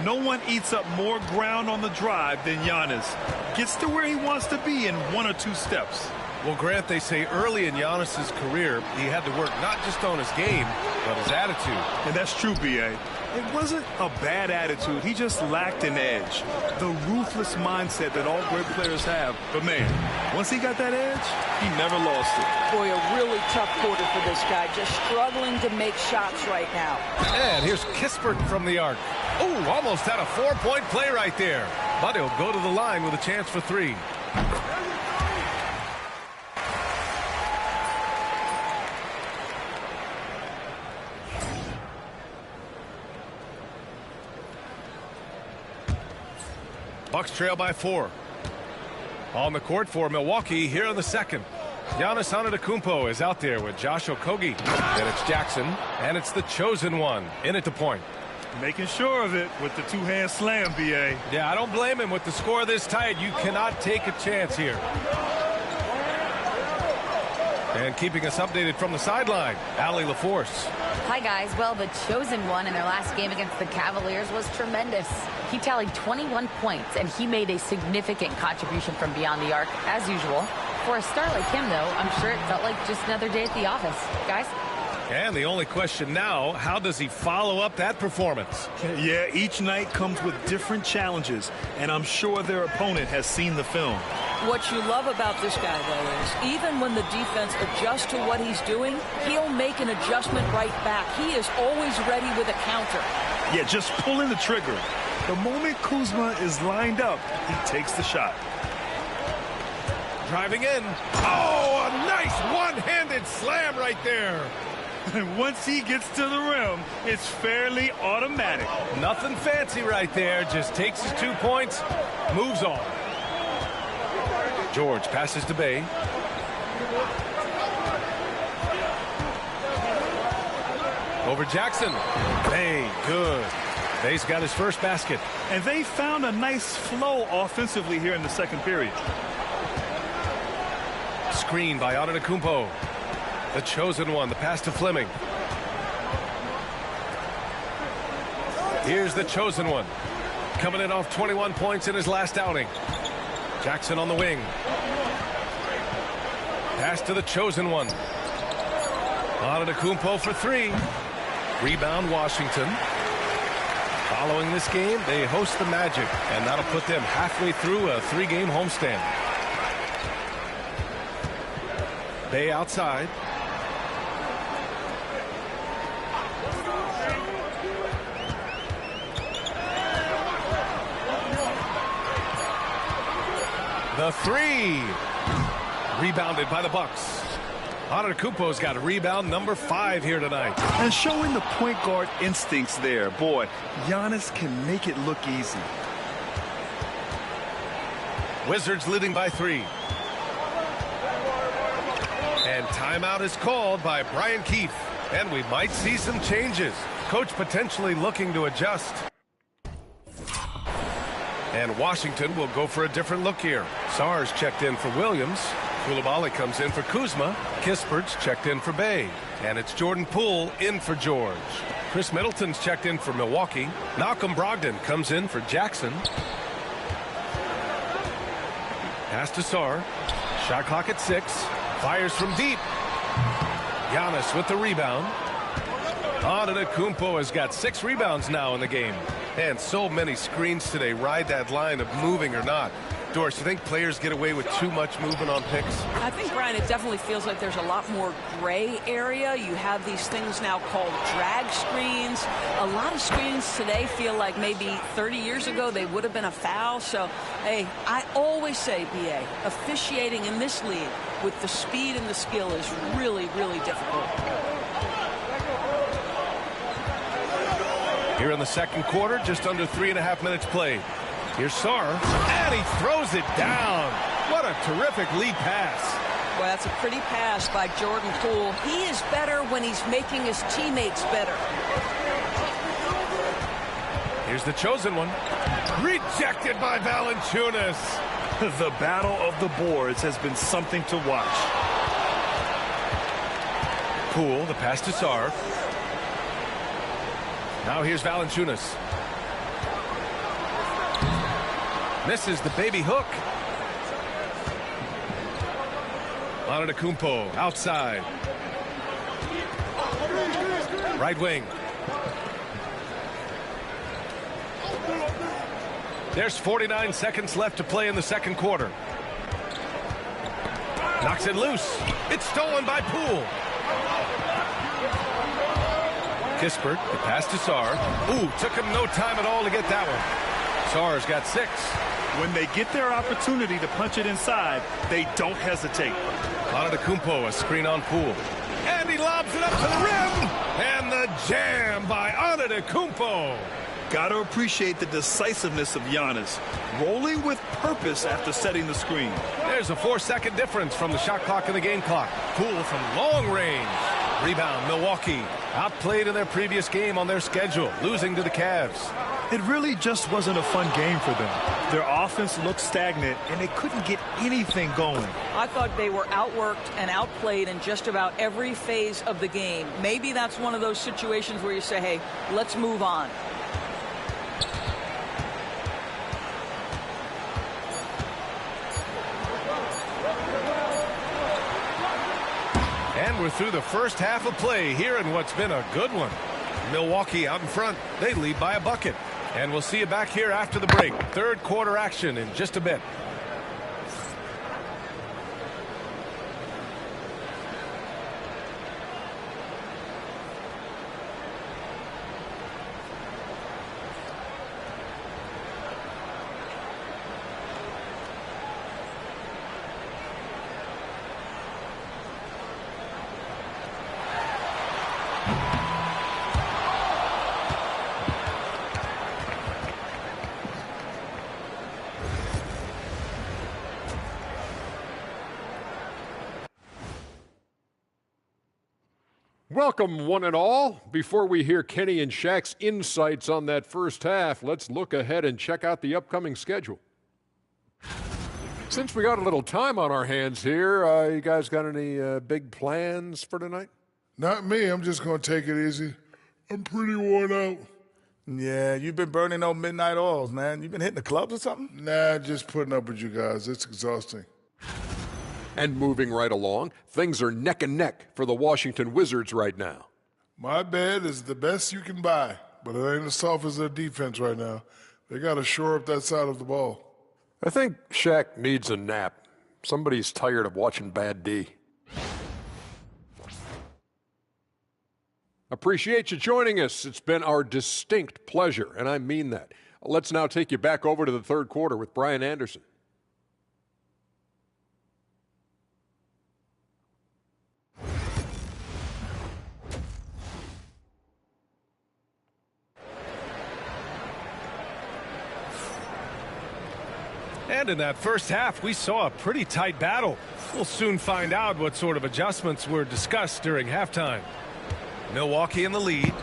B: No one eats up more ground on the drive than Giannis. Gets to where he wants to be in 1 or 2 steps.
A: Well, Grant, they say early in Giannis's career, he had to work not just on his game, but his attitude.
B: And that's true, B.A. It wasn't a bad attitude. He just lacked an edge. The ruthless mindset that all great players have. But, man, once he got that edge, he never lost it.
C: Boy, a really tough quarter for this guy. Just struggling to make shots right now.
A: And here's Kispert from the arc. Oh, almost had a 4-point play right there. But he'll go to the line with a chance for 3. Bucks trail by 4. On the court for Milwaukee here in the second. Giannis Antetokounmpo is out there with Josh Okogie. Then it's Jackson, and it's the chosen one in at the point.
B: Making sure of it with the two-hand slam, B.A.
A: Yeah, I don't blame him. With the score this tight, you cannot take a chance here. And keeping us updated from the sideline, Allie LaForce.
D: Hi, guys. Well, the chosen one in their last game against the Cavaliers was tremendous. He tallied 21 points, and he made a significant contribution from beyond the arc, as usual. For a star like him, though, I'm sure it felt like just another day at the office. Guys?
A: And the only question now, how does he follow up that performance?
B: Yeah, each night comes with different challenges, and I'm sure their opponent has seen the film.
C: What you love about this guy, though, is even when the defense adjusts to what he's doing, he'll make an adjustment right back. He is always ready with a counter.
B: Yeah, just pulling the trigger. The moment Kuzma is lined up, he takes the shot.
A: Driving in. Oh, a nice one-handed slam right there.
B: And once he gets to the rim, it's fairly automatic.
A: Nothing fancy right there. Just takes his 2 points, moves on. George passes to Bay. Over Jackson. Bay, good. Bay's got his first basket.
B: And they found a nice flow offensively here in the second period.
A: Screen by Antetokounmpo. The chosen one, the pass to Fleming. Here's the chosen one. Coming in off 21 points in his last outing. Jackson on the wing. Pass to the chosen one. Antetokounmpo for 3. Rebound Washington. Following this game, they host the Magic, and that'll put them halfway through a 3-game homestand. Bay outside. The 3. Rebounded by the Bucks. Antetokounmpo's got a rebound number 5 here tonight.
B: And showing the point guard instincts there. Boy, Giannis can make it look easy.
A: Wizards leading by 3. And timeout is called by Brian Keefe. And we might see some changes. Coach potentially looking to adjust. And Washington will go for a different look here. Sarge checked in for Williams. Koulibaly comes in for Kuzma. Kispert's checked in for Bay. And it's Jordan Poole in for George. Chris Middleton's checked in for Milwaukee. Malcolm Brogdon comes in for Jackson. Pass to Sarr. Shot clock at 6. Fires from deep. Giannis with the rebound. Antetokounmpo has got 6 rebounds now in the game. And so many screens today ride that line of moving or not. Doris, you think players get away with too much movement on picks?
C: I think, Brian, it definitely feels like there's a lot more gray area. You have these things now called drag screens. A lot of screens today feel like maybe 30 years ago they would have been a foul. So, hey, I always say, BA, officiating in this league with the speed and the skill is really, really difficult.
A: Here in the second quarter, just under 3.5 minutes played. Here's Sarr, and he throws it down. What a terrific lead pass.
C: Well, that's a pretty pass by Jordan Poole. He is better when he's making his teammates better.
A: Here's the chosen one. Rejected by Valanciunas.
B: The battle of the boards has been something to watch.
A: Poole, the pass to Sarr. Now here's Valanciunas. Misses the baby hook. Antetokounmpo outside. Right wing. There's 49 seconds left to play in the second quarter. Knocks it loose. It's stolen by Poole. Kispert, the pass to Sarr. Ooh, took him no time at all to get that one. Sarr's got 6.
B: When they get their opportunity to punch it inside, they don't hesitate.
A: Antetokounmpo, a screen on Poole. And he lobs it up to the rim. And the jam by Antetokounmpo.
B: Got to appreciate the decisiveness of Giannis. Rolling with purpose after setting the screen.
A: There's a 4-second difference from the shot clock and the game clock. Poole from long range. Rebound, Milwaukee. Outplayed in their previous game on their schedule, losing to the Cavs.
B: It really just wasn't a fun game for them. Their offense looked stagnant, and they couldn't get anything going.
C: I thought they were outworked and outplayed in just about every phase of the game. Maybe that's one of those situations where you say, hey, let's move on.
A: And we're through the first half of play here in what's been a good one. Milwaukee out in front. They lead by a bucket. And we'll see you back here after the break. Third quarter action in just a bit.
N: Welcome, one and all. Before we hear Kenny and Shaq's insights on that first half, let's look ahead and check out the upcoming schedule. Since we got a little time on our hands here, you guys got any big plans for tonight?
M: Not me. I'm just going to take it easy. I'm pretty worn out.
U: Yeah, you've been burning those midnight oils, man. You been hitting the clubs or something?
M: Nah, just putting up with you guys. It's exhausting.
N: And moving right along, things are neck and neck for the Washington Wizards right now.
M: My bed is the best you can buy, but it ain't as soft as their defense right now. They got to shore up that side of the ball.
N: I think Shaq needs a nap. Somebody's tired of watching bad D. Appreciate you joining us. It's been our distinct pleasure, and I mean that. Let's now take you back over to the third quarter with Brian Anderson.
A: And in that first half, we saw a pretty tight battle. We'll soon find out what sort of adjustments were discussed during halftime. Milwaukee in the lead.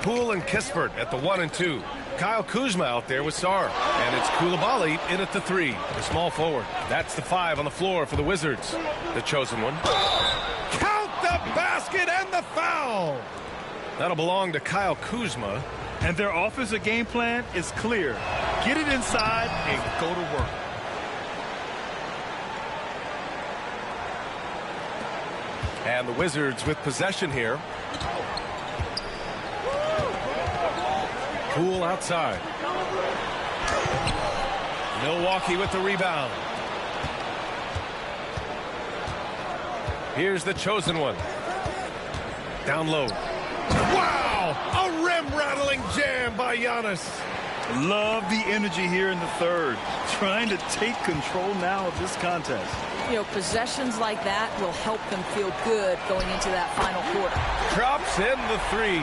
A: Poole and Kispert at the 1 and 2. Kyle Kuzma out there with Sarr. And it's Koulibaly in at the 3, the small forward. That's the 5 on the floor for the Wizards. The chosen one. Count the basket and the foul! That'll belong to Kyle Kuzma.
B: And their offensive game plan is clear. Get it inside and go to work.
A: And the Wizards with possession here. Poole outside. Milwaukee with the rebound. Here's the chosen one. Down low. Wow! A rim-rattling jam by Giannis.
B: Love the energy here in the third. Trying to take control now of this contest.
C: You know, possessions like that will help them feel good going into that final quarter.
A: Drops in the 3.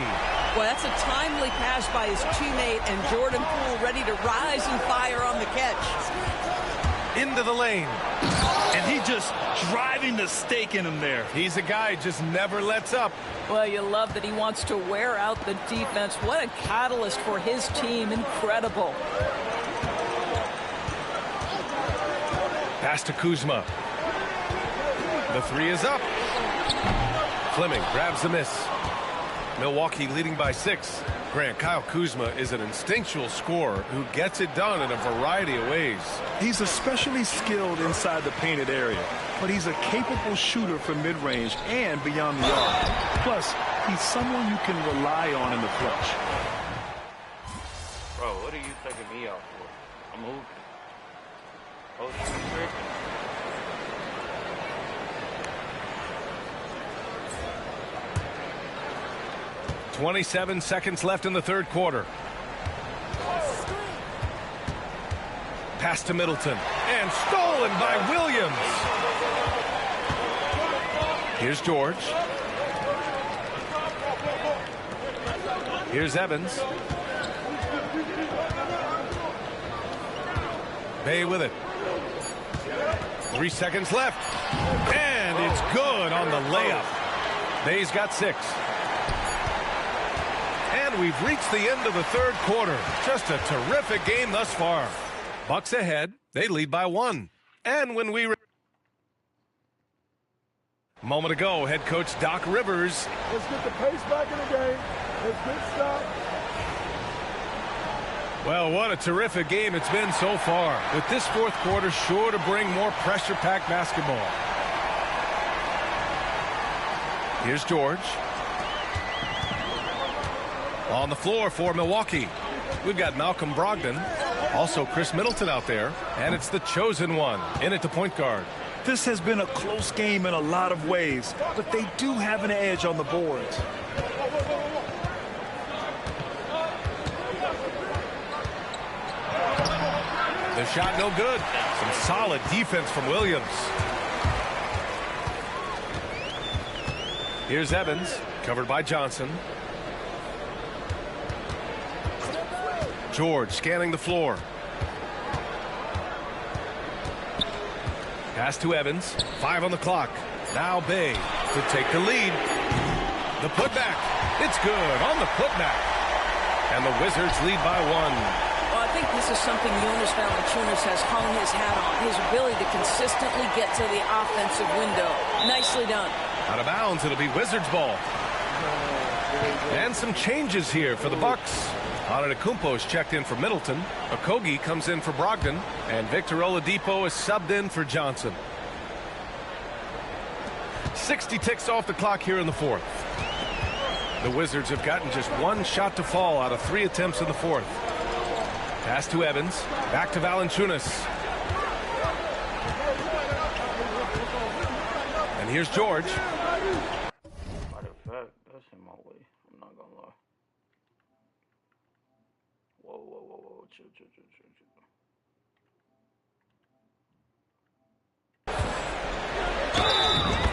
C: Well, that's a timely pass by his teammate, and Jordan Poole ready to rise and fire on the catch.
A: Into the lane.
B: And he just driving the stake in him there.
A: He's a guy just never lets up.
C: Well, you love that he wants to wear out the defense. What a catalyst for his team. Incredible.
A: Pass to Kuzma. The 3 is up. Fleming grabs the miss. Milwaukee leading by 6. Grant, Kyle Kuzma is an instinctual scorer who gets it done in a variety of ways.
B: He's especially skilled inside the painted area, but he's a capable shooter from mid-range and beyond the arc. Plus, he's someone you can rely on in the clutch.
L: Bro, what are you taking me out for? I'm hooping. Oh, shit.
A: 27 seconds left in the third quarter. Pass to Middleton. And stolen by Williams. Here's George. Here's Evans. Bay with it. 3 seconds left. And it's good on the layup. Bay's got 6. And we've reached the end of the third quarter. Just a terrific game thus far. Bucks ahead. They lead by 1. And when we... Moment ago, head coach Doc Rivers.
M: Let's get the pace back in the game. Let's get stopped.
A: Well, what a terrific game it's been so far. With this fourth quarter sure to bring more pressure-packed basketball. Here's George. On the floor for Milwaukee. We've got Malcolm Brogdon. Also Chris Middleton out there. And it's the chosen one in at the point guard.
B: This has been a close game in a lot of ways, but they do have an edge on the boards.
A: The shot no good. Some solid defense from Williams. Here's Evans, covered by Johnson. George scanning the floor. Pass to Evans. 5 on the clock. Now Bay to take the lead. The putback. It's good on the putback. And the Wizards lead by 1.
C: Well, I think this is something Jonas Valanciunas has hung his hat on. His ability to consistently get to the offensive window. Nicely done.
A: Out of bounds, it'll be Wizards ball. And some changes here for the Bucks. Antetokounmpo's checked in for Middleton. Okogie comes in for Brogdon. And Victor Oladipo is subbed in for Johnson. 60 ticks off the clock here in the fourth. The Wizards have gotten just 1 shot to fall out of 3 attempts in the fourth. Pass to Evans. Back to Valanciunas. And here's George.
L: Matter of fact, that's in my way. I'm not gonna lie. Whoa. Chill.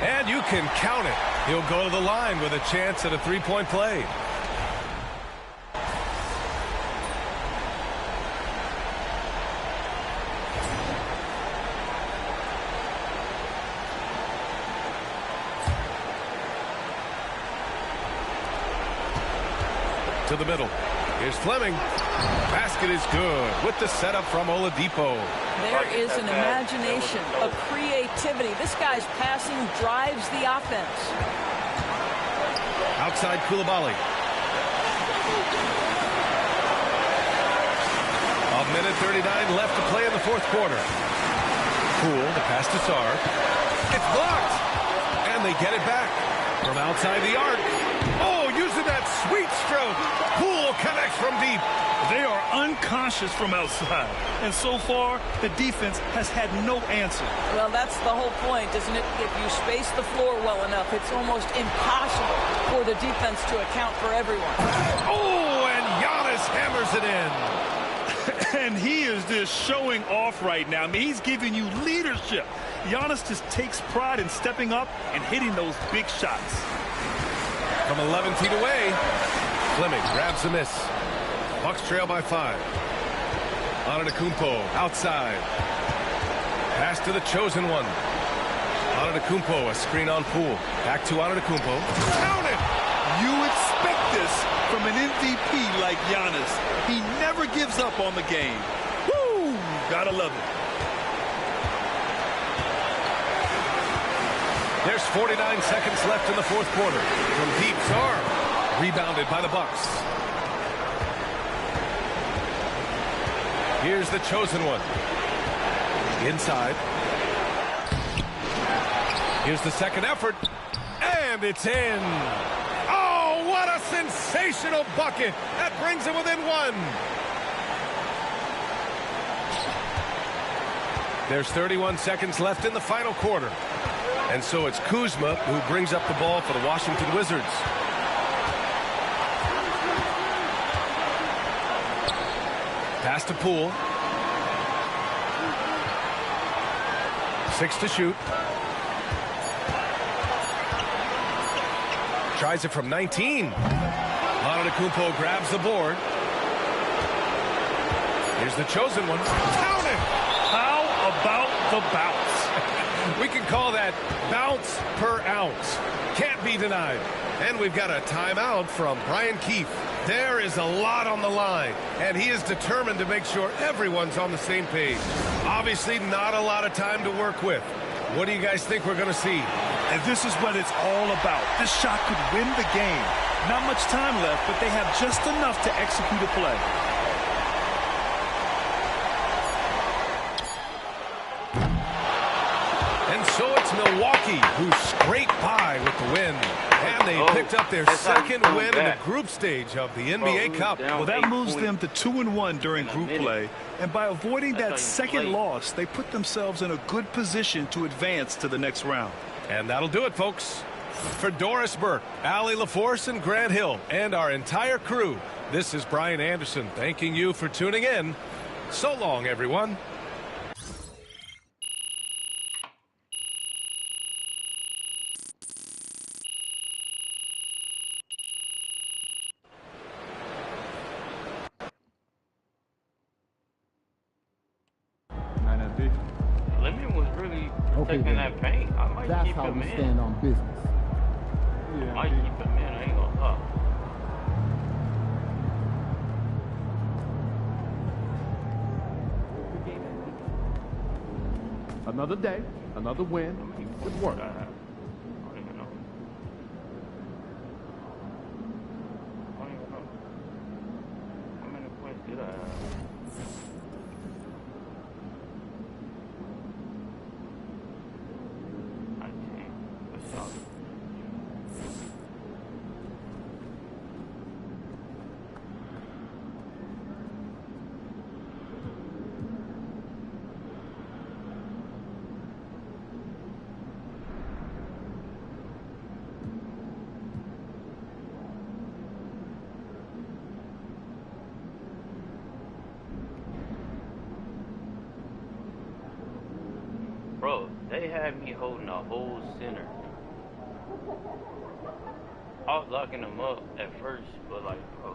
A: And you can count it. He'll go to the line with a chance at a 3-point play. to the middle. Here's Fleming. Basket is good with the setup from Oladipo.
C: There is an imagination, a creativity. This guy's passing drives the offense.
A: Outside Koulibaly. A minute 39 left to play in the fourth quarter. Poole, the pass to Sarr. It's blocked. And they get it back from outside the arc. Oh, using that sweet stroke. Poole connects from deep.
B: They are unconscious from outside. And so far, the defense has had no answer.
C: Well, that's the whole point, isn't it? If you space the floor well enough, it's almost impossible for the defense to account for everyone.
A: Oh, and Giannis hammers it in.
B: And he is just showing off right now. I mean, he's giving you leadership. Giannis just takes pride in stepping up and hitting those big shots.
A: From 11 feet away, Fleming grabs the miss. Bucks trail by 5. Antetokounmpo outside. Pass to the chosen one. Antetokounmpo, a screen on Poole. Back to Antetokounmpo. Count it!
B: You expect this from an MVP like Giannis. He never gives up on the game. Woo! Gotta love it.
A: There's 49 seconds left in the fourth quarter. From deep, Sarr. Rebounded by the Bucks. Here's the chosen one. Inside. Here's the second effort. And it's in. Oh, what a sensational bucket. That brings it within 1. There's 31 seconds left in the final quarter. And so it's Kuzma who brings up the ball for the Washington Wizards. Pass to Poole. 6 to shoot. Tries it from 19. Antetokounmpo grabs the board. Here's the chosen one. Count it!
B: How about the bounce?
A: We can call that bounce per ounce. Can't be denied. And we've got a timeout from Brian Keefe. There is a lot on the line, and he is determined to make sure everyone's on the same page. Obviously, not a lot of time to work with. What do you guys think we're going to see?
B: And this is what it's all about. This shot could win the game. Not much time left, but they have just enough to execute a play.
A: And so it's Milwaukee who scraped by with the win. And they picked up their second win in the group stage of the NBA Cup.
B: Well, that moves them to 2-1 during group play. And by avoiding that second loss, they put themselves in a good position to advance to the next round.
A: And that'll do it, folks. For Doris Burke, Allie LaForce, and Grant Hill, and our entire crew, this is Brian Anderson thanking you for tuning in. So long, everyone.
L: Lemon was really protecting that paint. I might
H: That's
L: keep
H: how
L: him
H: we
L: in.
H: stand on business.
L: I might keep him in. I ain't gonna lie.
F: Another day, another win. Good work.
L: I don't even know. How many points did I have? Bro, they had me holding a whole center. I was locking them up at first, but like, bro.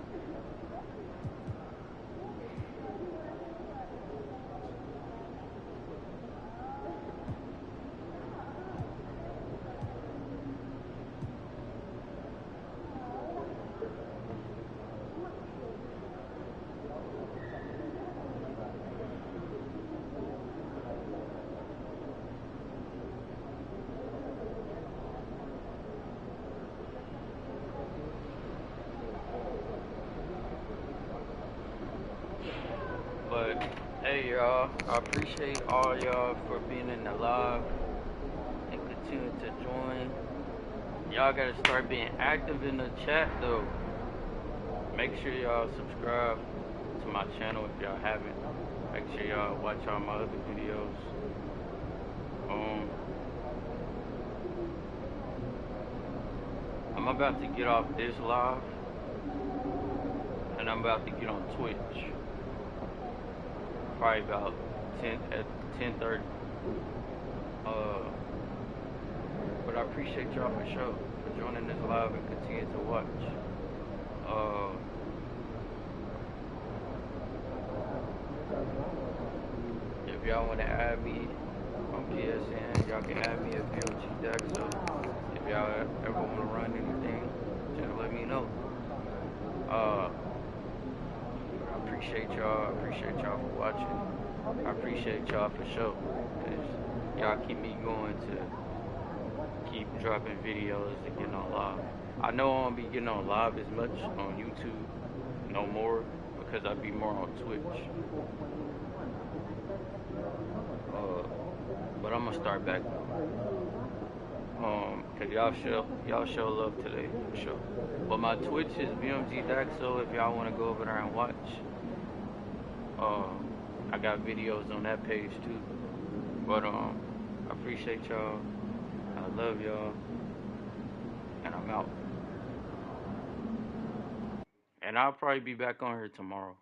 L: y'all. I appreciate all y'all for being in the live and continue to join. Y'all gotta start being active in the chat though. Make sure y'all subscribe to my channel if y'all haven't. Make sure y'all watch all my other videos. I'm about to get off this live and I'm about to get on Twitch. Probably about 10:30. But I appreciate y'all for sure for joining this live and continue to watch. If y'all want to add me on PSN, y'all can add me at BOG If y'all ever want to run anything, just let me know. I appreciate y'all. I appreciate y'all for watching. I appreciate y'all for sure. Because y'all keep me going to keep dropping videos and getting on live. I know I won't be getting on live as much on YouTube no more because I'll be more on Twitch. But I'm gonna start back though. Cause y'all show love today for sure. But my Twitch is BMG Daxo if y'all wanna go over there and watch. I got videos on that page too. But I appreciate y'all. I love y'all. And I'm out. And I'll probably be back on here tomorrow.